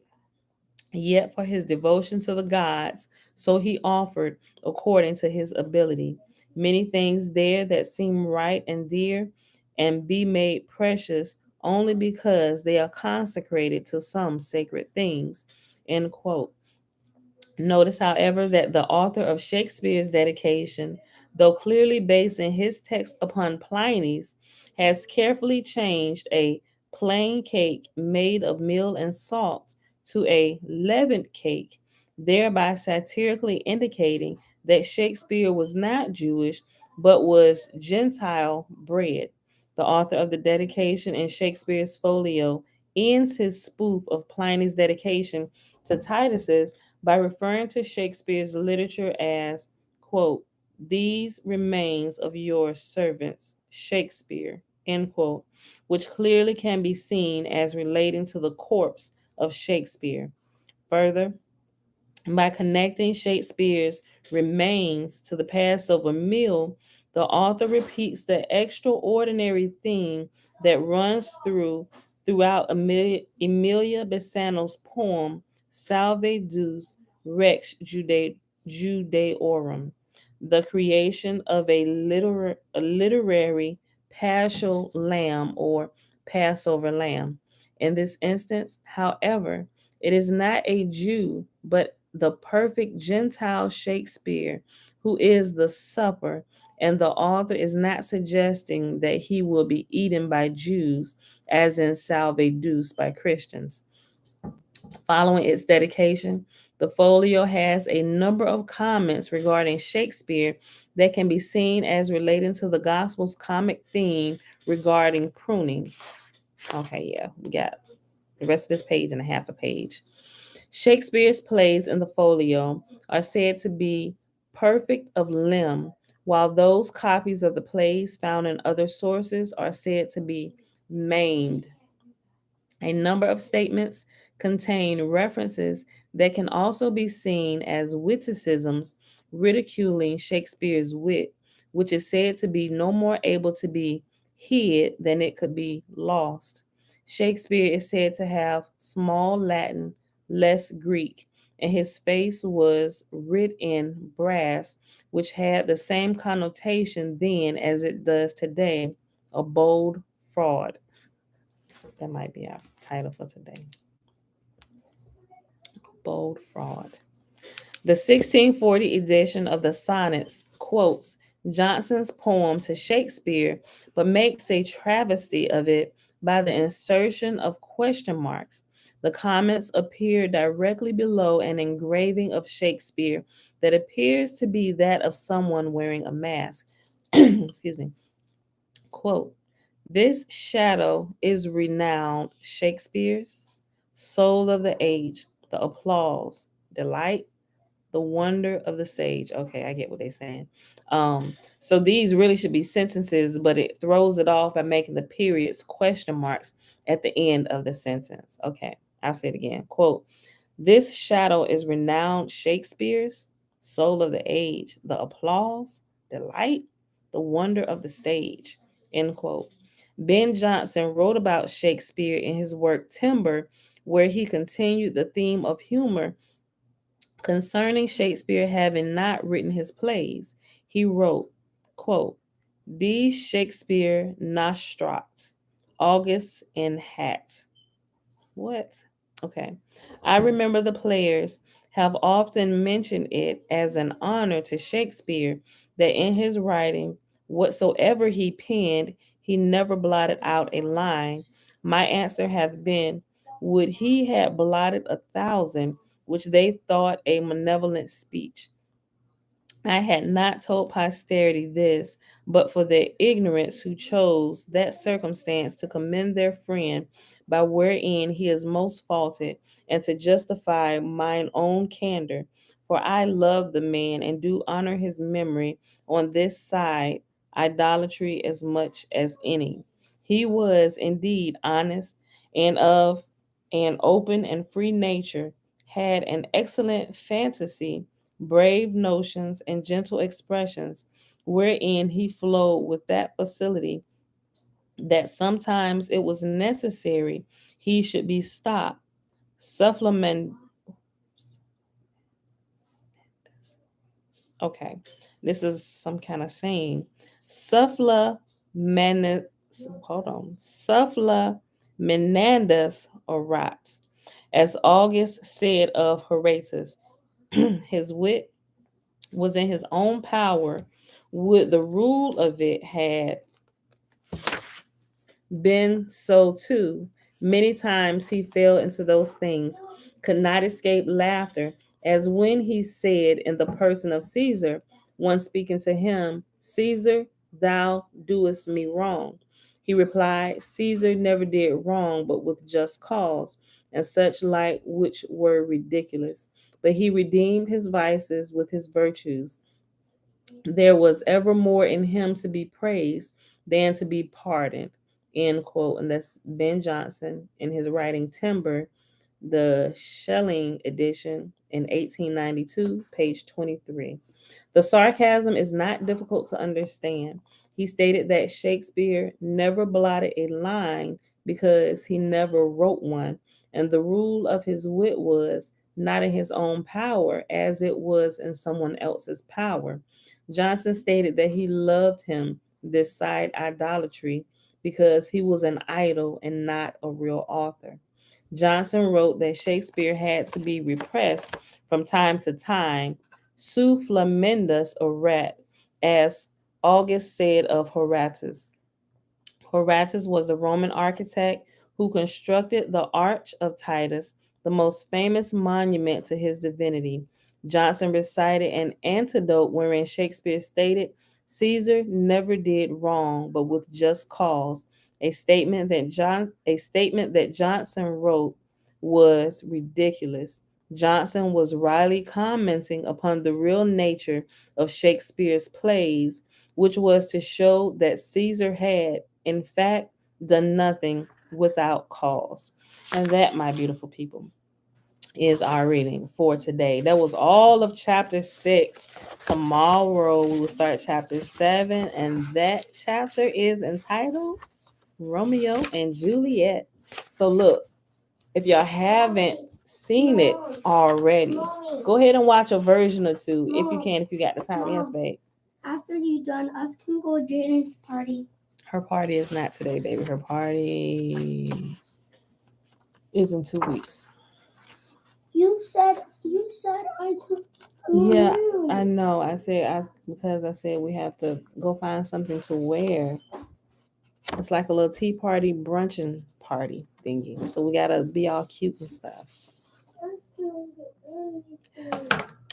yet for his devotion to the gods, so he offered according to his ability. Many things there that seem right and dear, and be made precious only because they are consecrated to some sacred things. End quote. Notice, however, that the author of Shakespeare's dedication, though clearly basing his text upon Pliny's, has carefully changed a plain cake made of meal and salt to a leavened cake, thereby satirically indicating that Shakespeare was not Jewish but was Gentile bred. The author of the dedication in Shakespeare's folio ends his spoof of Pliny's dedication to Titus's by referring to Shakespeare's literature as, quote, these remains of your servants, Shakespeare, end quote, which clearly can be seen as relating to the corpse of Shakespeare. Further, by connecting Shakespeare's remains to the Passover meal, the author repeats the extraordinary theme that runs throughout Emilia Bassano's poem Salve Deus Rex Judaeorum, the creation of a literary paschal lamb or Passover lamb. In this instance, however, it is not a Jew, but the perfect Gentile Shakespeare who is the supper, and the author is not suggesting that he will be eaten by Jews, as in Salve Deus by Christians. Following its dedication, the folio has a number of comments regarding Shakespeare that can be seen as relating to the Gospel's comic theme regarding pruning. Okay, yeah, we got the rest of this page and a half a page. Shakespeare's plays in the folio are said to be perfect of limb, while those copies of the plays found in other sources are said to be maimed. A number of statements contain references that can also be seen as witticisms ridiculing Shakespeare's wit, which is said to be no more able to be hid than it could be lost. Shakespeare is said to have small Latin, less Greek, and his face was writ in brass, which had the same connotation then as it does today, a bold fraud. That might be our title for today. Bold fraud. The 1640 edition of the Sonnets quotes Johnson's poem to Shakespeare, but makes a travesty of it by the insertion of question marks. The comments appear directly below an engraving of Shakespeare that appears to be that of someone wearing a mask. Excuse me. Quote, this shadow is renowned Shakespeare's, soul of the age, the applause, delight, the wonder of the sage. Okay, I get what they're saying. So these really should be sentences, but it throws it off by making the periods question marks at the end of the sentence. Okay, I'll say it again. Quote, this shadow is renowned Shakespeare's, soul of the age, the applause, delight, the wonder of the stage. End quote. Ben Jonson wrote about Shakespeare in his work Timber, where he continued the theme of humor concerning Shakespeare having not written his plays. He wrote, quote, Die Shakespeare Nostrat, August in Hat. What? Okay. I remember the players have often mentioned it as an honor to Shakespeare that in his writing, whatsoever he penned, he never blotted out a line. My answer hath been, would he had blotted 1,000, which they thought a malevolent speech. I had not told posterity this, but for their ignorance who chose that circumstance to commend their friend by wherein he is most faulted, and to justify mine own candor. For I love the man and do honor his memory on this side idolatry as much as any. He was indeed honest and of an open and free nature, had an excellent fantasy, brave notions, and gentle expressions, wherein he flowed with that facility that sometimes it was necessary he should be stopped. Supplement. Okay, this is some kind of saying. Suffla man. Hold on. Suffla menandus orat. As August said of Horatius, his wit was in his own power, would the rule of it had been so too. Many times he fell into those things, could not escape laughter, as when he said in the person of Caesar, one speaking to him, Caesar, thou doest me wrong. He replied, Caesar never did wrong, but with just cause, and such like which were ridiculous. But he redeemed his vices with his virtues. There was ever more in him to be praised than to be pardoned. End quote. And that's Ben Jonson in his writing Timber, the Schelling edition in 1892, page 23. The sarcasm is not difficult to understand. He stated that Shakespeare never blotted a line because he never wrote one, and the rule of his wit was not in his own power as it was in someone else's power. Johnson stated that he loved him, this side idolatry, because he was an idol and not a real author. Johnson wrote that Shakespeare had to be repressed from time to time, su flamendus orat, as August said of Horatius. Horatius was a Roman architect who constructed the Arch of Titus, the most famous monument to his divinity. Johnson recited an antidote wherein Shakespeare stated, Caesar never did wrong, but with just cause. A statement that Johnson wrote was ridiculous. Johnson was wryly commenting upon the real nature of Shakespeare's plays, which was to show that Caesar had, in fact, done nothing without cause. And that, my beautiful people, is our reading for today. That was all of chapter 6. Tomorrow we will start chapter 7, and that chapter is entitled Romeo and Juliet. So look, if y'all haven't seen it already, go ahead and watch a version or two if you can, if you got the time. Yes, babe.
After you done, us can go to Jaden's party.
Her party is not today, baby. Her party is in 2 weeks.
You said I could.
Yeah, I know. Because I said we have to go find something to wear. It's like a little tea party, brunching party thingy. So we gotta be all cute and stuff.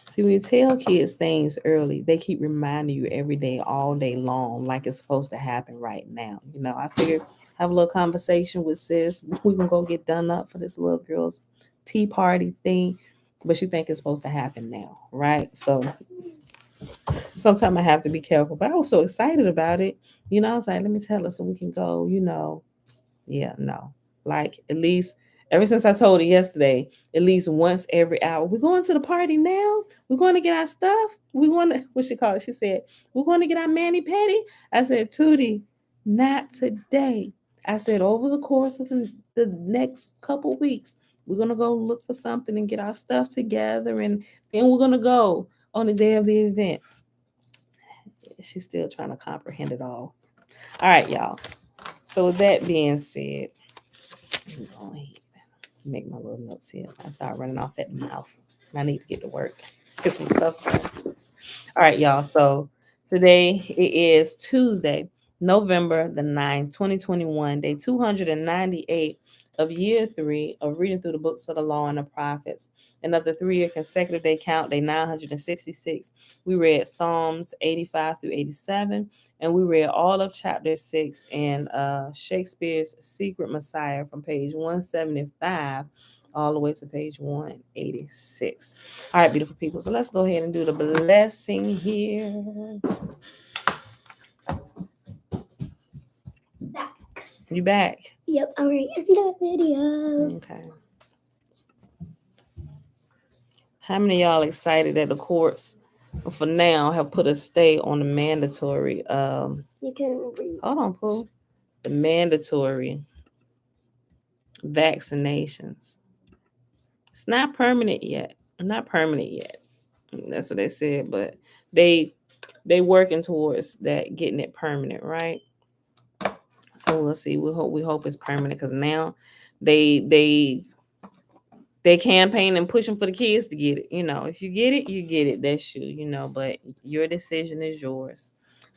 See, when you tell kids things early, they keep reminding you every day, all day long, like it's supposed to happen right now. You know, I figured have a little conversation with sis. We can go get done up for this little girl's tea party thing, but you think it's supposed to happen now, right? So sometimes I have to be careful. But I was so excited about it. You know, I was like, let me tell her so we can go, you know. Yeah, no. Like at least ever since I told her yesterday, at least once every hour, we're going to the party now. We're going to get our stuff. We're going to what she called it? She said, we're going to get our mani petty. I said, Tootie, not today. I said over the course of the next couple weeks, we're gonna go look for something and get our stuff together, and then we're gonna go on the day of the event. She's still trying to comprehend it all. All right, y'all. So with that being said, I'm going to make my little notes here. I start running off at the mouth. I need to get to work. Get some stuff done. All right, y'all. So today it is Tuesday, November the 9th, 2021, day 298 of year 3 of reading through the books of the law and the prophets. And of the 3-year consecutive day count, day 966, we read Psalms 85 through 87, and we read all of chapter 6 in Shakespeare's Secret Messiah from page 175 all the way to page 186. All right, beautiful people. So let's go ahead and do the blessing here.
Back.
You back?
Yep, I'm right in the video.
Okay. How many of y'all excited that the courts for now have put a stay on the mandatory
You can read.
hold on, Pooh. The mandatory vaccinations. It's not permanent yet. Not permanent yet. That's what they said, but they working towards that, getting it permanent, right? So we'll see. We hope it's permanent because now they campaign and pushing for the kids to get it. You know, if you get it, you get it. That's you. You know, but your decision is yours.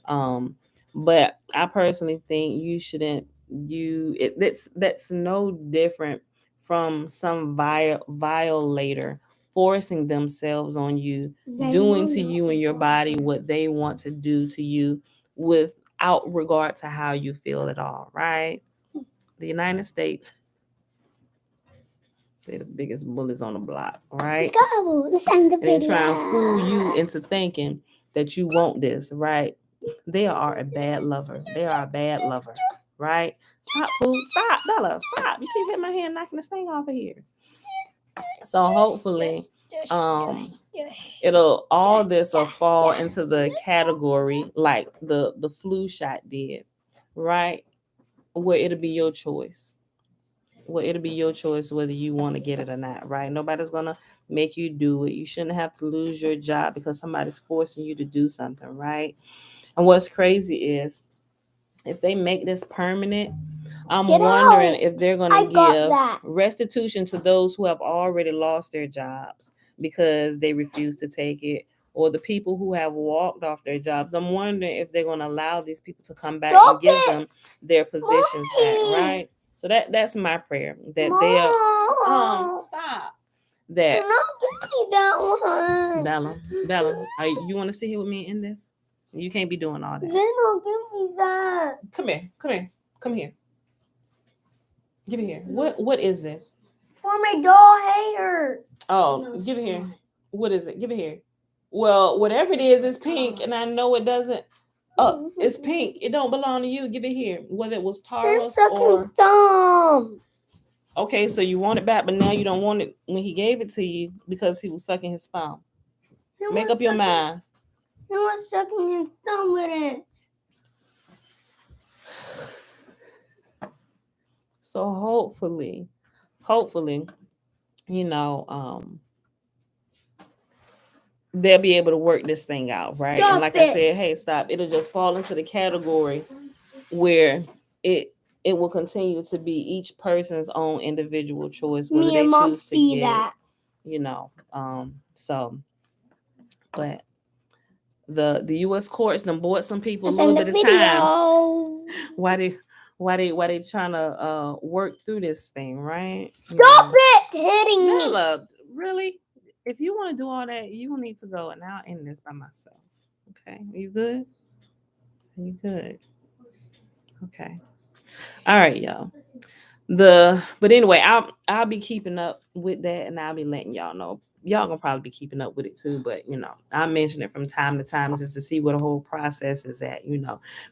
But I personally think you shouldn't. That's no different from some violator forcing themselves on you, doing to you and your body what they want to do to you without regard to how you feel at all, right? The United States, they're the biggest bullies on the block, right?
Let's go. Let's end the
And they
video.
try and fool you into thinking that you want this, right? They are a bad lover. They are a bad lover, right? Stop, Pooh. Stop, Bella. Stop. You keep hitting my hand, knocking this thing off of here. So hopefully, it'll all this will fall into the category like the flu shot did, right? Where it'll be your choice. Well, it'll be your choice whether you want to get it or not, right? Nobody's gonna make you do it. You shouldn't have to lose your job because somebody's forcing you to do something, right? And what's crazy is if they make this permanent, I'm wondering if they're gonna give restitution to those who have already lost their jobs because they refuse to take it, or the people who have walked off their jobs. I'm wondering if they're gonna allow these people to come back and give them their positions back, right? So that's my prayer that they'll stop. That
give me that one.
Bella, you want to sit here with me in this? You can't be doing all that.
Zeno, give me that.
Come here. Give it here. What is this?
For my doll hair.
Oh, no, give it here. What is it? Give it here. Well, whatever it is, it's pink, and I know it doesn't. Oh, it's pink. It don't belong to you. Give it here. Whether it was
I'm
Tara's
sucking
or
thumb.
okay, so you want it back, but now you don't want it when he gave it to you because he was sucking his thumb. Make up your mind.
He was sucking his thumb with it.
So hopefully, you know, they'll be able to work this thing out, right?
Stop
and like
it.
I said, hey, stop. It'll just fall into the category where it will continue to be each person's own individual choice, whether
Me
they
and Mom
choose to
see
get,
that.
you know, so but the U.S. courts done bought some people a
That's
little
in the
bit of time.
video.
Why they trying to work through this thing, right?
Stop it hitting me.
Bella, really? If you want to do all that, you will need to go, and I'll end this by myself. Okay, are you good? Are you good? Okay. All right, y'all. But anyway, I'll be keeping up with that, and I'll be letting y'all know. Y'all gonna probably be keeping up with it too, but I mention it from time to time just to see where the whole process is at,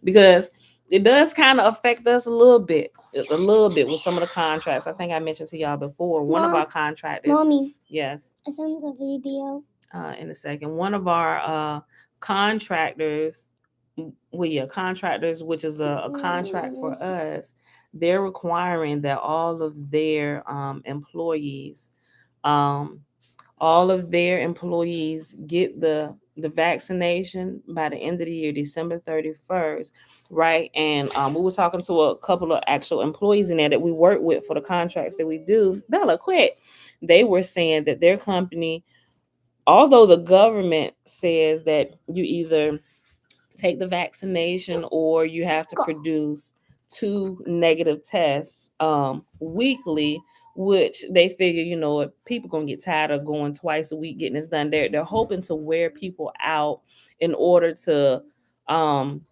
because it does kind of affect us a little bit with some of the contracts. I think I mentioned to y'all before. One of
Mom,
our contractors,
Mommy,
yes,
I sent the video.
in a second. One of our contractors, well, yeah, contractors, which is a contract for us, they're requiring that um, all of their employees get the vaccination by the end of the year, December 31st, right? And we were talking to a couple of actual employees in there that we work with for the contracts that we do. Bella, quit. They were saying that their company, although the government says that you either take the vaccination or you have to produce 2 negative tests weekly, which they figure, people gonna get tired of going twice a week getting this done. They're hoping to wear people out in order to um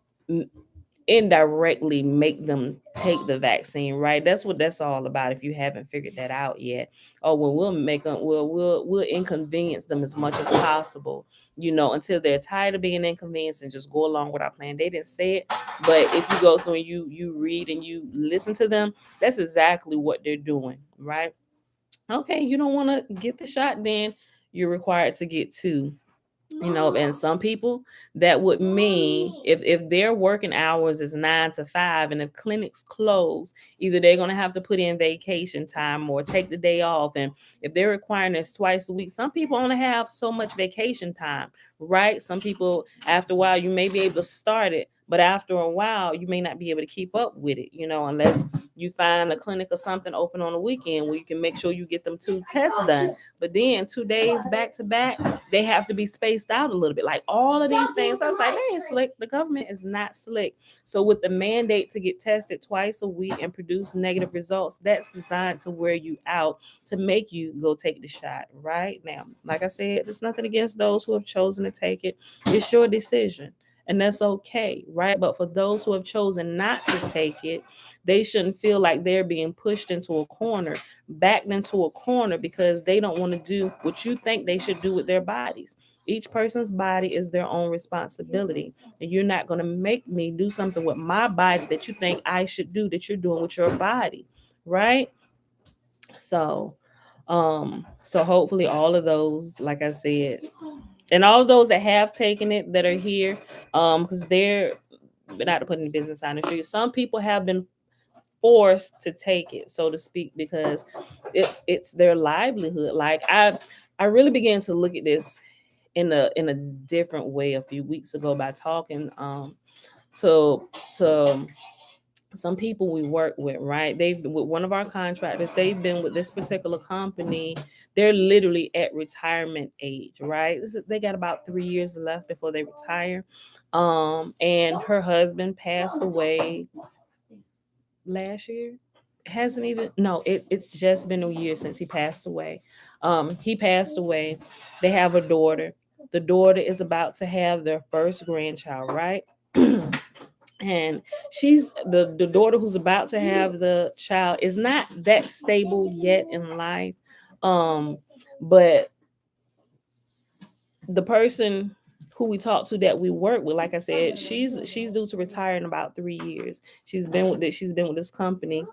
indirectly make them take the vaccine, right? That's what that's all about. If you haven't figured that out yet, oh well, we'll make them, we'll inconvenience them as much as possible, until they're tired of being inconvenienced and just go along with our plan. They didn't say it, but if you go through and you read and you listen to them, that's exactly what they're doing, right? Okay, you don't want to get the shot, then you're required to get two. And some people, that would mean if their working hours is 9 to 5, and if clinics close, either they're going to have to put in vacation time or take the day off. And if they're requiring this twice a week, some people only have so much vacation time, right? Some people, after a while, you may be able to start it, but after a while you may not be able to keep up with it, unless you find a clinic or something open on the weekend where you can make sure you get them 2 tests done. But then 2 days back to back, they have to be spaced out a little bit. Like all of these things, I was like, they ain't slick. The government is not slick. So with the mandate to get tested twice a week and produce negative results, that's designed to wear you out, to make you go take the shot. Right now, like I said, there's nothing against those who have chosen to take it. It's your decision, and that's okay, right? But for those who have chosen not to take it, they shouldn't feel like they're being pushed into a corner, backed into a corner, because they don't want to do what you think they should do with their bodies. Each person's body is their own responsibility, and you're not going to make me do something with my body that you think I should do that you're doing with your body, right? So hopefully all of those, like I said, and all of those that have taken it, that are here, because they're not to put any business on the street. Some people have been forced to take it, so to speak, because it's their livelihood. Like I really began to look at this in a different way a few weeks ago by talking to some people we work with, right? They've with one of our contractors, they've been with this particular company. They're literally at retirement age, right? They got about 3 years left before they retire. And her husband passed away last year. Hasn't even no, it's just been a year since he passed away. He passed away. They have a daughter. The daughter is about to have their first grandchild, right? And she's the daughter who's about to have the child is not that stable yet in life. But the person who we talk to that we work with, like I said, she's due to retire in about 3 years. She's been with this company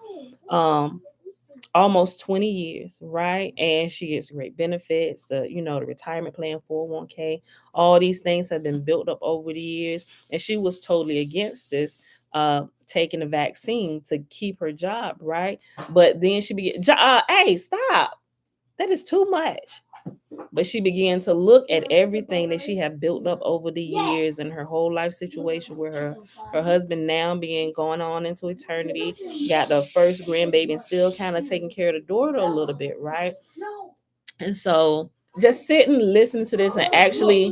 almost 20 years, right? And she gets great benefits, the retirement plan, 401k, all these things have been built up over the years. And she was totally against this, taking the vaccine to keep her job, right? But then she began, hey, stop. That is too much. But she began to look at everything that she had built up over the years and her whole life situation with her husband now being going on into eternity, got the first grandbaby and still kind of taking care of the daughter a little bit, right? And so just sitting, listening to this, and actually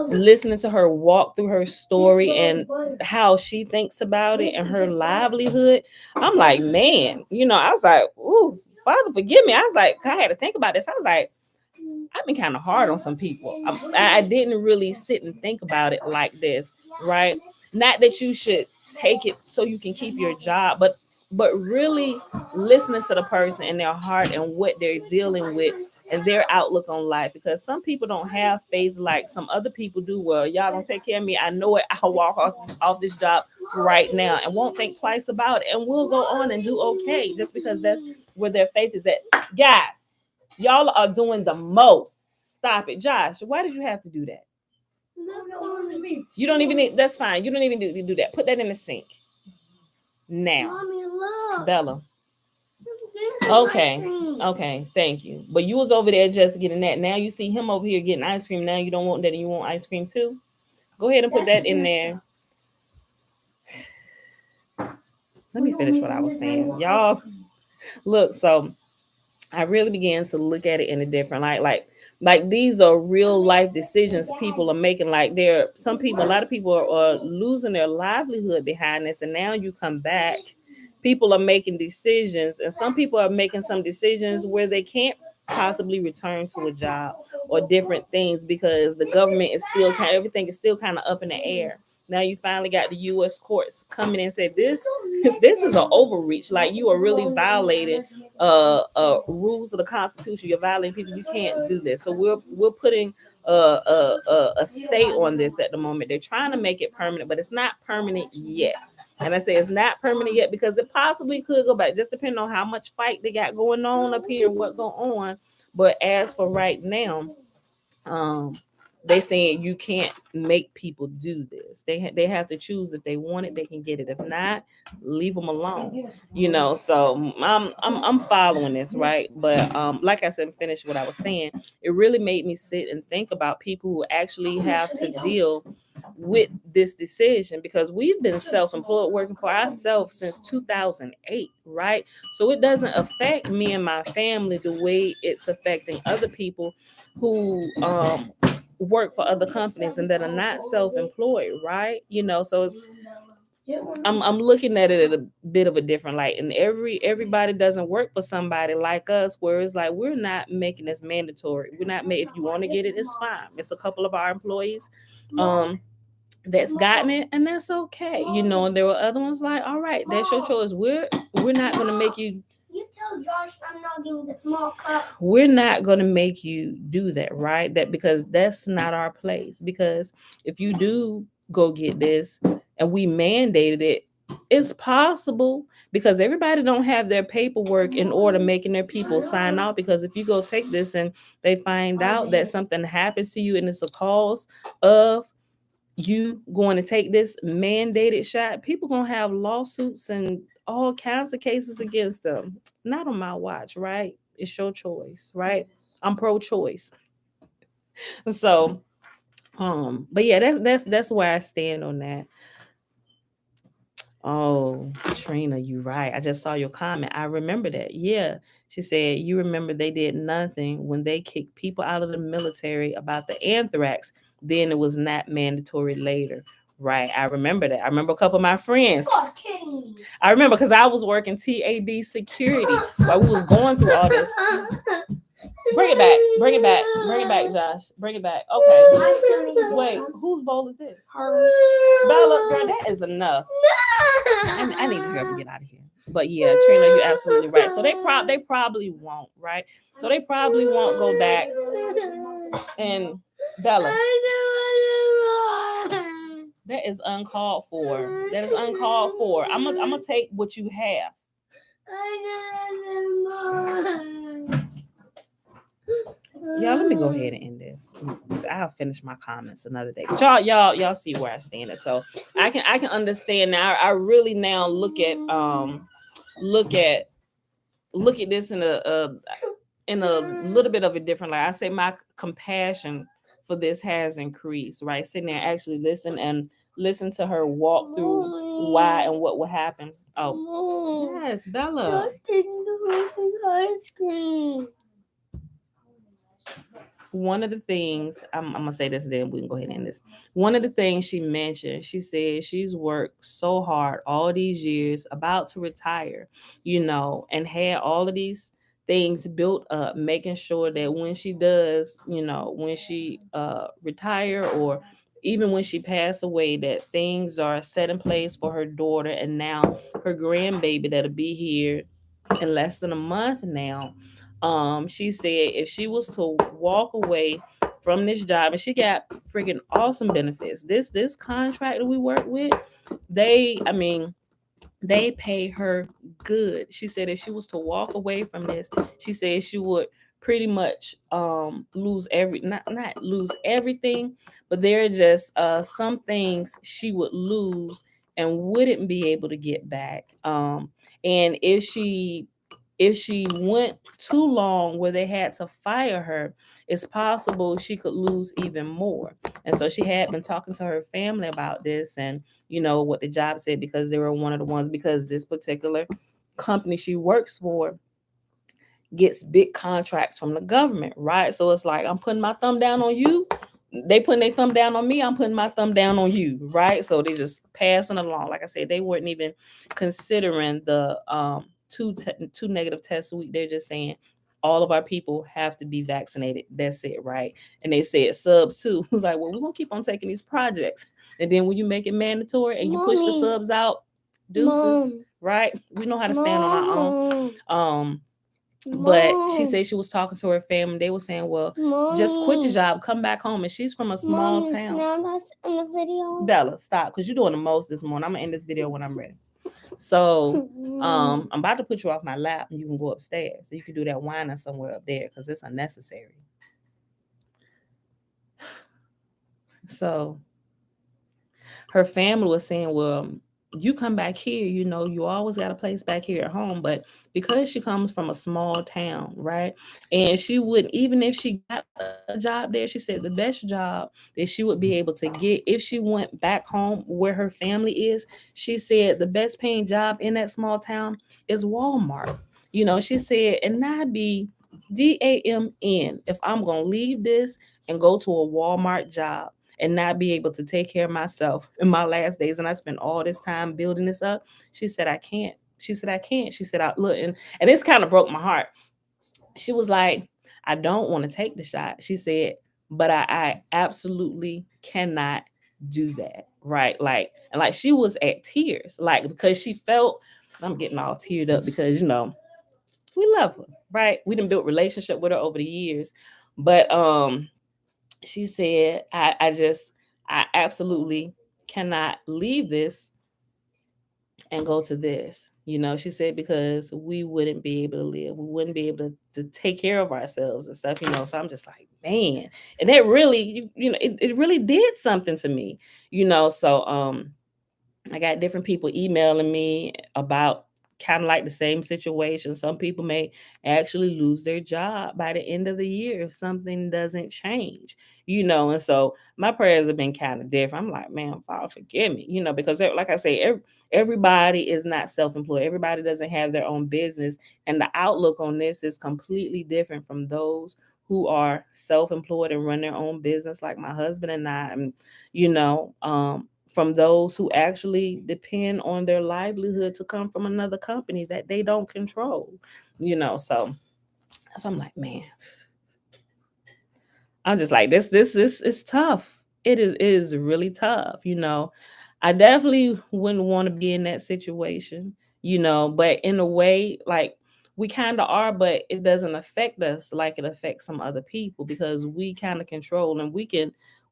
listening to her walk through her story and how she thinks about it and her livelihood, I'm like, man, I was like, ooh, Father, forgive me. I was like, I had to think about this. I was like, I've been kind of hard on some people. I didn't really sit and think about it like this, right? Not that you should take it so you can keep your job, but really listening to the person and their heart and what they're dealing with and their outlook on life. Because some people don't have faith like some other people do. Well, y'all gonna take care of me. I know it. I'll walk off this job right now and won't think twice about it, and we'll go on and do okay just because that's where their faith is at. Guys, y'all are doing the most. Stop it. Josh, why did you have to do that? You don't even need, that's fine. You don't even need to do that. Put that in the sink. Now.
Mommy, look.
Bella.
This is
Okay.
ice cream.
Okay. Thank you. But you was over there just getting that. Now you see him over here getting ice cream. Now you don't want that and you want ice cream too? Go ahead and put that in there. Let me finish what I was saying. Y'all, look, so I really began to look at it in a different light. Like these are real life decisions people are making. Like a lot of people are losing their livelihood behind this. And now you come back, people are making decisions, and some people are making some decisions where they can't possibly return to a job or different things because the government is still everything is still kind of up in the air. Now you finally got the U.S. courts coming in and said this is an overreach. Like you are really violating rules of the Constitution. You're violating people. You can't do this. So we're putting a stay on this at the moment. They're trying to make it permanent, but it's not permanent yet. And I say it's not permanent yet because it possibly could go back, just depending on how much fight they got going on up here and what going on. But as for right now, they saying you can't make people do this. They have to choose. If they want it, they can get it. If not, leave them alone. So I'm following this, right? But like I said, finish what I was saying. It really made me sit and think about people who actually have to deal with this decision, because we've been self-employed working for ourselves since 2008, right? So it doesn't affect me and my family the way it's affecting other people who work for other companies and that are not self-employed, right? So it's I'm looking at it at a bit of a different light, and everybody doesn't work for somebody like us, where it's like we're not making this mandatory. We're not if you want to get it, it's fine. It's a couple of our employees that's gotten it, and that's okay. And there were other ones like, all right, that's your choice. We're not going to make you.
You tell Josh I'm not getting the small cup.
We're not going to make you do that, right? Because that's not our place. Because if you do go get this and we mandated it, it's possible, because everybody don't have their paperwork in order, making their people sign off. Because if you go take this and they find out that something happens to you and it's a cause of you going to take this mandated shot, people gonna have lawsuits and all kinds of cases against them. Not on my watch, right? It's your choice, right? I'm pro-choice. So but yeah, that's where I stand on that. Oh, Trina, you right. I just saw your comment. I remember that. Yeah. She said, you remember they did nothing when they kicked people out of the military about the anthrax. Then it was not mandatory later. Right. I remember that. I remember a couple of my friends.
You are kidding me.
I remember because I was working TAD security while we was going through all this. Bring it back. Bring it back. Bring it back, Josh. Bring it back. Okay. Wait, whose bowl is this?
Hers.
Bella, girl, that is enough. I need to hurry up and get out of here. But yeah, Trina, you're absolutely right. So they probably won't, right? So they probably won't go back. And Bella, That is uncalled for. That is uncalled for. I'm gonna take what you have. Y'all, let me go ahead and end this. I'll finish my comments another day. But y'all see where I stand at. So I can understand now. I really now look at look at this in a little bit of a different light. I say my compassion for this has increased, right? Sitting there actually listen to her walk through why and what would happen. Oh, yes, Bella.
Just taking the whole ice cream.
One of the things I'm gonna say this, then we can go ahead and end this. One of the things she mentioned, she said she's worked so hard all these years, about to retire, and had all of these things built up, making sure that when she does, when she retire, or even when she passed away, that things are set in place for her daughter and now her grandbaby that'll be here in less than a month now. She said if she was to walk away from this job, and she got freaking awesome benefits. This contract that we work with, they pay her good. She said if she was to walk away from this, she said she would pretty much lose not lose everything, but there are just some things she would lose and wouldn't be able to get back. And if she went too long where they had to fire her, it's possible she could lose even more. And so she had been talking to her family about this, and what the job said, because they were one of the ones, because this particular company she works for gets big contracts from the government, right? So it's like, I'm putting my thumb down on you, they putting their thumb down on me, I'm putting my thumb down on you, right? So they just passing along. Like I said, they weren't even considering the two negative tests a week. They're just saying all of our people have to be vaccinated. That's it, right? And they said subs too. It was like, well, we're gonna keep on taking these projects, and then when you make it mandatory and you push the subs out, deuces, right? We know how to stand on our own. But she said she was talking to her family. They were saying, well, just quit your job, come back home. And she's from a small town.
Now that's in the video.
Bella, stop, because you're doing the most this morning. I'm gonna end this video when I'm ready. So I'm about to put you off my lap and you can go upstairs. So you can do that whining somewhere up there, because it's unnecessary. So her family was saying, well, you come back here, you always got a place back here at home. But because she comes from a small town, right? And she wouldn't, even if she got a job there, she said the best job that she would be able to get if she went back home where her family is, she said the best paying job in that small town is Walmart. She said, and I'd be DAMN if I'm gonna leave this and go to a Walmart job and not be able to take care of myself in my last days. And I spent all this time building this up. She said, I can't. She said, I can't. She said, I look, and this kind of broke my heart. She was like, I don't want to take the shot. She said, but I absolutely cannot do that. Right. Like she was at tears, like, because she felt, I'm getting all teared up because, we love her. Right. We done built relationship with her over the years. But she said, I absolutely cannot leave this and go to this. She said, because we wouldn't be able to live. We wouldn't be able to take care of ourselves and stuff, So I'm just like, man. And that really, it really did something to me, So I got different people emailing me about kind of like the same situation. Some people may actually lose their job by the end of the year if something doesn't change, And so my prayers have been kind of different. I'm like, man, Father, forgive me, because like I say, everybody is not self-employed. Everybody doesn't have their own business. And the outlook on this is completely different from those who are self-employed and run their own business, like my husband and I, and, from those who actually depend on their livelihood to come from another company that they don't control, So I'm like, man, I'm just like, this is tough. It is really tough, I definitely wouldn't want to be in that situation, but in a way, like, we kind of are, but it doesn't affect us like it affects some other people, because we kind of control, and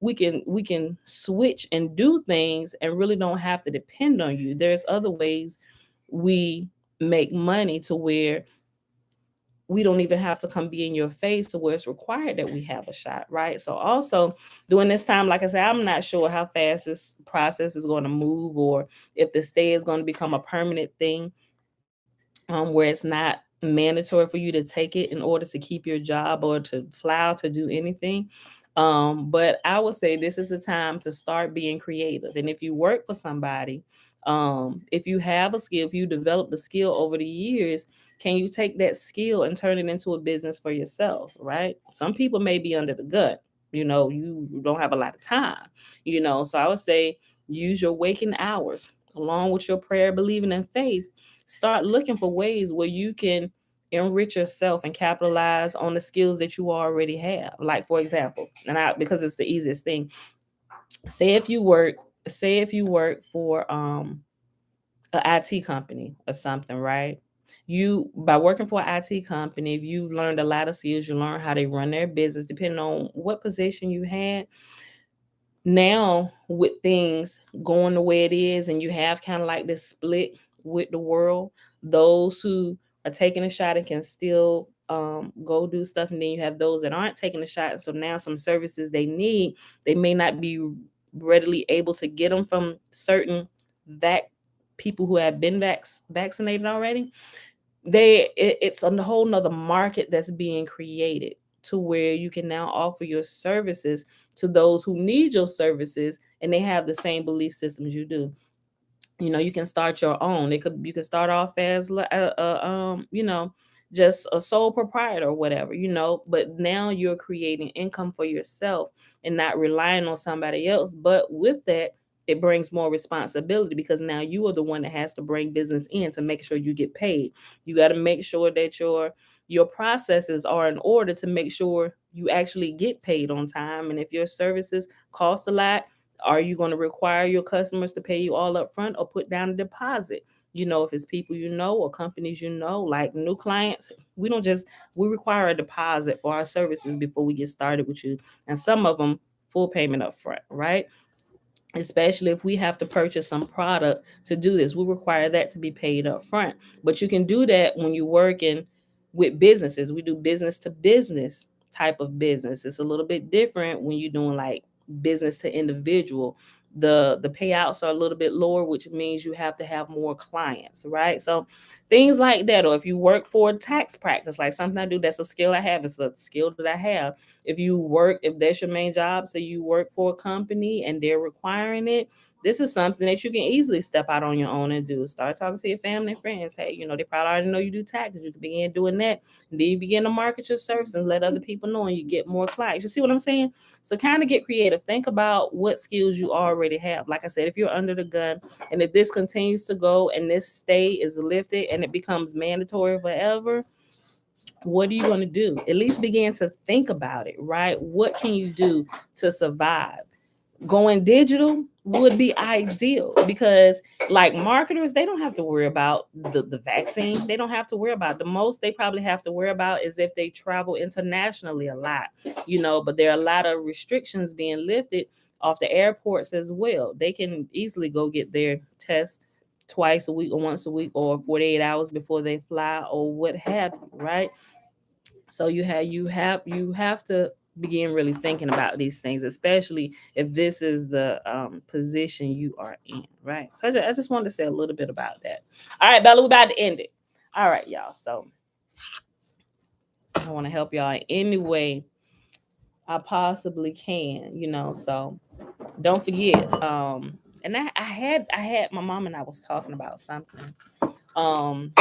we can switch and do things and really don't have to depend on you. There's other ways we make money to where we don't even have to come be in your face to where it's required that we have a shot, right? So also during this time, like I said, I'm not sure how fast this process is going to move, or if the stay is going to become a permanent thing, where it's not mandatory for you to take it in order to keep your job or to fly out to do anything. But I would say this is a time to start being creative. And if you work for somebody, if you have a skill, if you develop the skill over the years, can you take that skill and turn it into a business for yourself, right? Some people may be under the gun, you don't have a lot of time, so I would say use your waking hours along with your prayer, believing, and faith. Start looking for ways where you can enrich yourself and capitalize on the skills that you already have. Like for example, because it's the easiest thing. Say if you work, for an IT company or something, right? You by working for an IT company, you've learned a lot of skills. You learn how they run their business, depending on what position you had. Now with things going the way it is, and you have kind of like this split with the world, those who are taking a shot and can still go do stuff, and then you have those that aren't taking a shot, and so now some services they need, they may not be readily able to get them from certain vac people who have been vaccinated already. It's a whole nother market that's being created to where you can now offer your services to those who need your services, and they have the same belief systems you do. You can start your own. You could start off as just a sole proprietor or whatever, but now you're creating income for yourself and not relying on somebody else. But with that, it brings more responsibility, because now you are the one that has to bring business in to make sure you get paid. You got to make sure that your processes are in order to make sure you actually get paid on time. And if your services cost a lot, are you going to require your customers to pay you all up front or put down a deposit? If it's people or companies, like new clients, we require a deposit for our services before we get started with you. And some of them full payment up front, right? Especially if we have to purchase some product to do this, we require that to be paid up front. But you can do that when you're working with businesses. We do business to business type of business. It's a little bit different when you're doing like business to individual. The payouts are a little bit lower, which means you have to have more clients, right? So things like that. Or if you work for a tax practice, like something I do, that's a skill I have. It's a skill that I have. If that's your main job, so you work for a company and they're requiring it, this is something that you can easily step out on your own and do. Start talking to your family and friends. Hey, they probably already know you do taxes. You can begin doing that. And then you begin to market your service and let other people know, and you get more clients. You see what I'm saying? So kind of get creative. Think about what skills you already have. Like I said, if you're under the gun, and if this continues to go and this stay is lifted and it becomes mandatory forever, what are you going to do? At least begin to think about it, right? What can you do to survive? Going digital would be ideal, because like marketers, they don't have to worry about the vaccine. They don't have to worry about. The most they probably have to worry about is if they travel internationally a lot, but there are a lot of restrictions being lifted off the airports as well. They can easily go get their test twice a week or once a week or 48 hours before they fly or what have you, right? So you have to begin really thinking about these things, especially if this is the position you are in, right? So I just wanted to say a little bit about that. All right, Bella, we're about to end it. All right, y'all. So I want to help y'all in any way I possibly can, So don't forget. And I had my mom and I was talking about something. Um,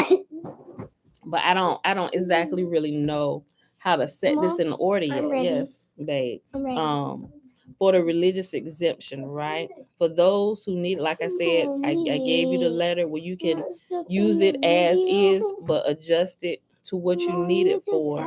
but I don't exactly really know how to set this in order yet.
ready.
Yes, babe.
I'm ready.
For the religious exemption, right? For those who need, like I said, I gave you the letter where you can use it as is, but adjust it to what you need it for.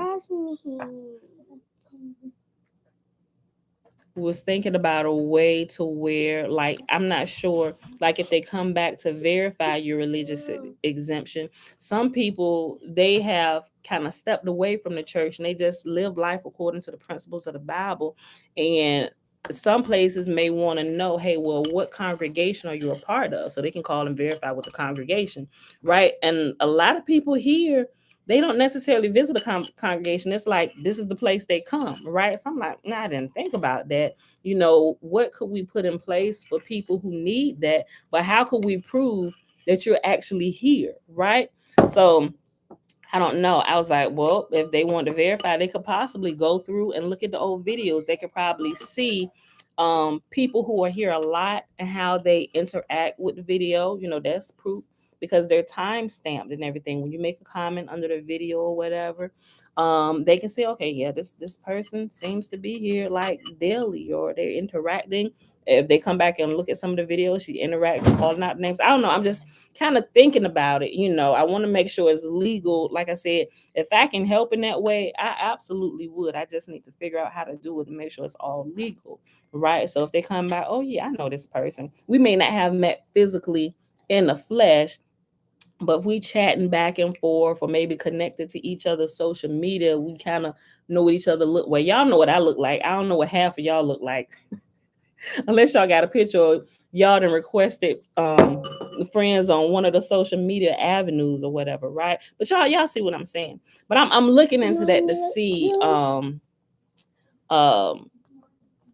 Was thinking about a way to where, like, I'm not sure, like if they come back to verify your religious exemption, some people, they have kind of stepped away from the church and they just live life according to the principles of the Bible, and some places may want to know, hey, well, what congregation are you a part of? So they can call and verify with the congregation, right? And a lot of people here, they don't necessarily visit a congregation. It's like, this is the place they come, right? So I'm like, nah, I didn't think about that. What could we put in place for people who need that? But how could we prove that you're actually here, right? So I don't know. I was like, well, if they want to verify, they could possibly go through and look at the old videos. They could probably see people who are here a lot and how they interact with the video. That's proof because they're time stamped and everything. When you make a comment under the video or whatever, they can say, okay, yeah, this person seems to be here like daily, or they're interacting. If they come back and look at some of the videos, she interacts, calling out names. I don't know. I'm just kind of thinking about it. I want to make sure it's legal. Like I said, if I can help in that way, I absolutely would. I just need to figure out how to do it and make sure it's all legal, right? So if they come by, oh yeah, I know this person. We may not have met physically in the flesh, but if we chatting back and forth or maybe connected to each other's social media, we kind of know what each other look. Well, y'all know what I look like. I don't know what half of y'all look like. Unless y'all got a picture of y'all done requested friends on one of the social media avenues or whatever, right? But y'all see what I'm saying. But I'm looking into that to see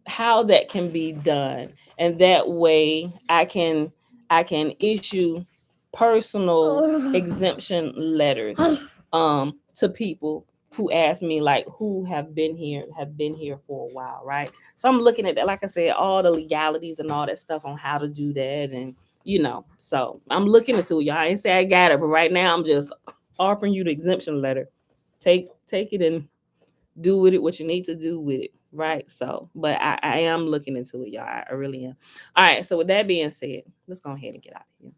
how that can be done, and that way I can issue personal exemption letters to people who ask me, like, who have been here for a while, right? So I'm looking at that, like I said, all the legalities and all that stuff on how to do that. And so I'm looking into it, y'all. I ain't say I got it, but right now I'm just offering you the exemption letter. Take it and do with it what you need to do with it, right? So, but I am looking into it, y'all. I really am. All right, so with that being said, let's go ahead and get out of here.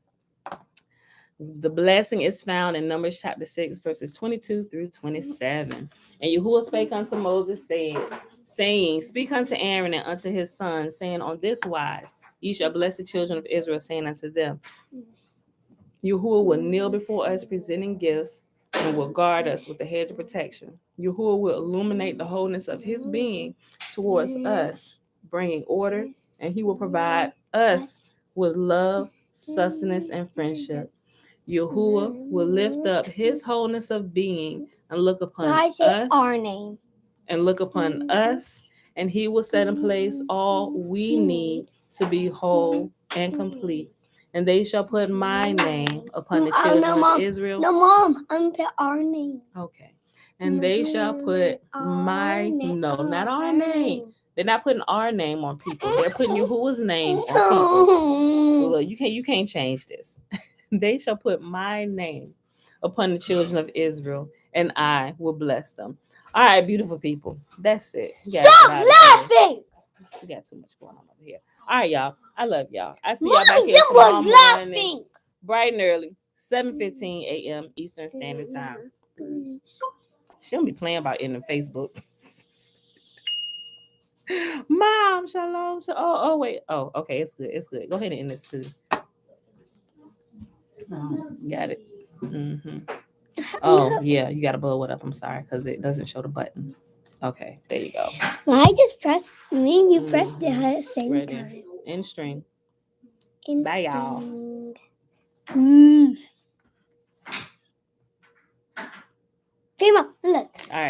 The blessing is found in Numbers chapter 6, verses 22 through 27. And Yahuwah spake unto Moses, saying, Speak unto Aaron and unto his sons, saying, On this wise ye shall bless the children of Israel, saying unto them, Yahuwah will kneel before us, presenting gifts, and will guard us with a hedge of protection. Yahuwah will illuminate the wholeness of his being towards us, bringing order, and he will provide us with love, sustenance, and friendship. Yahuwah will lift up his wholeness of being and look upon us.
Our name.
And look upon us, and he will set in place all we need to be whole and complete. And they shall put my name upon the children of Israel.
No, Mom, I'm put our name.
Okay. And they shall put my name. No, not our name. They're not putting our name on people. They're putting Yahuwah's name on people. Look, you can't change this. They shall put my name upon the children of Israel, and I will bless them. All right, beautiful people. That's it.
Stop laughing!
We got too much going on over here. All right, y'all. I love y'all. I see y'all back here
Mommy,
tomorrow
was
morning,
laughing.
bright and early, 7:15 a.m. Eastern Standard Time. She don't be playing about it in Facebook. Mom, shalom. Oh, wait. Oh, okay. It's good. It's good. Go ahead and end this too. Got it. Mm-hmm. Oh, yeah. You got to blow it up. I'm sorry, because it doesn't show the button. Okay. There you go.
I just pressed. Me and you pressed it at the same
Ready.
time.
In string.
In
Bye, y'all.
string. Peace. Okay, Mom, look.
All right.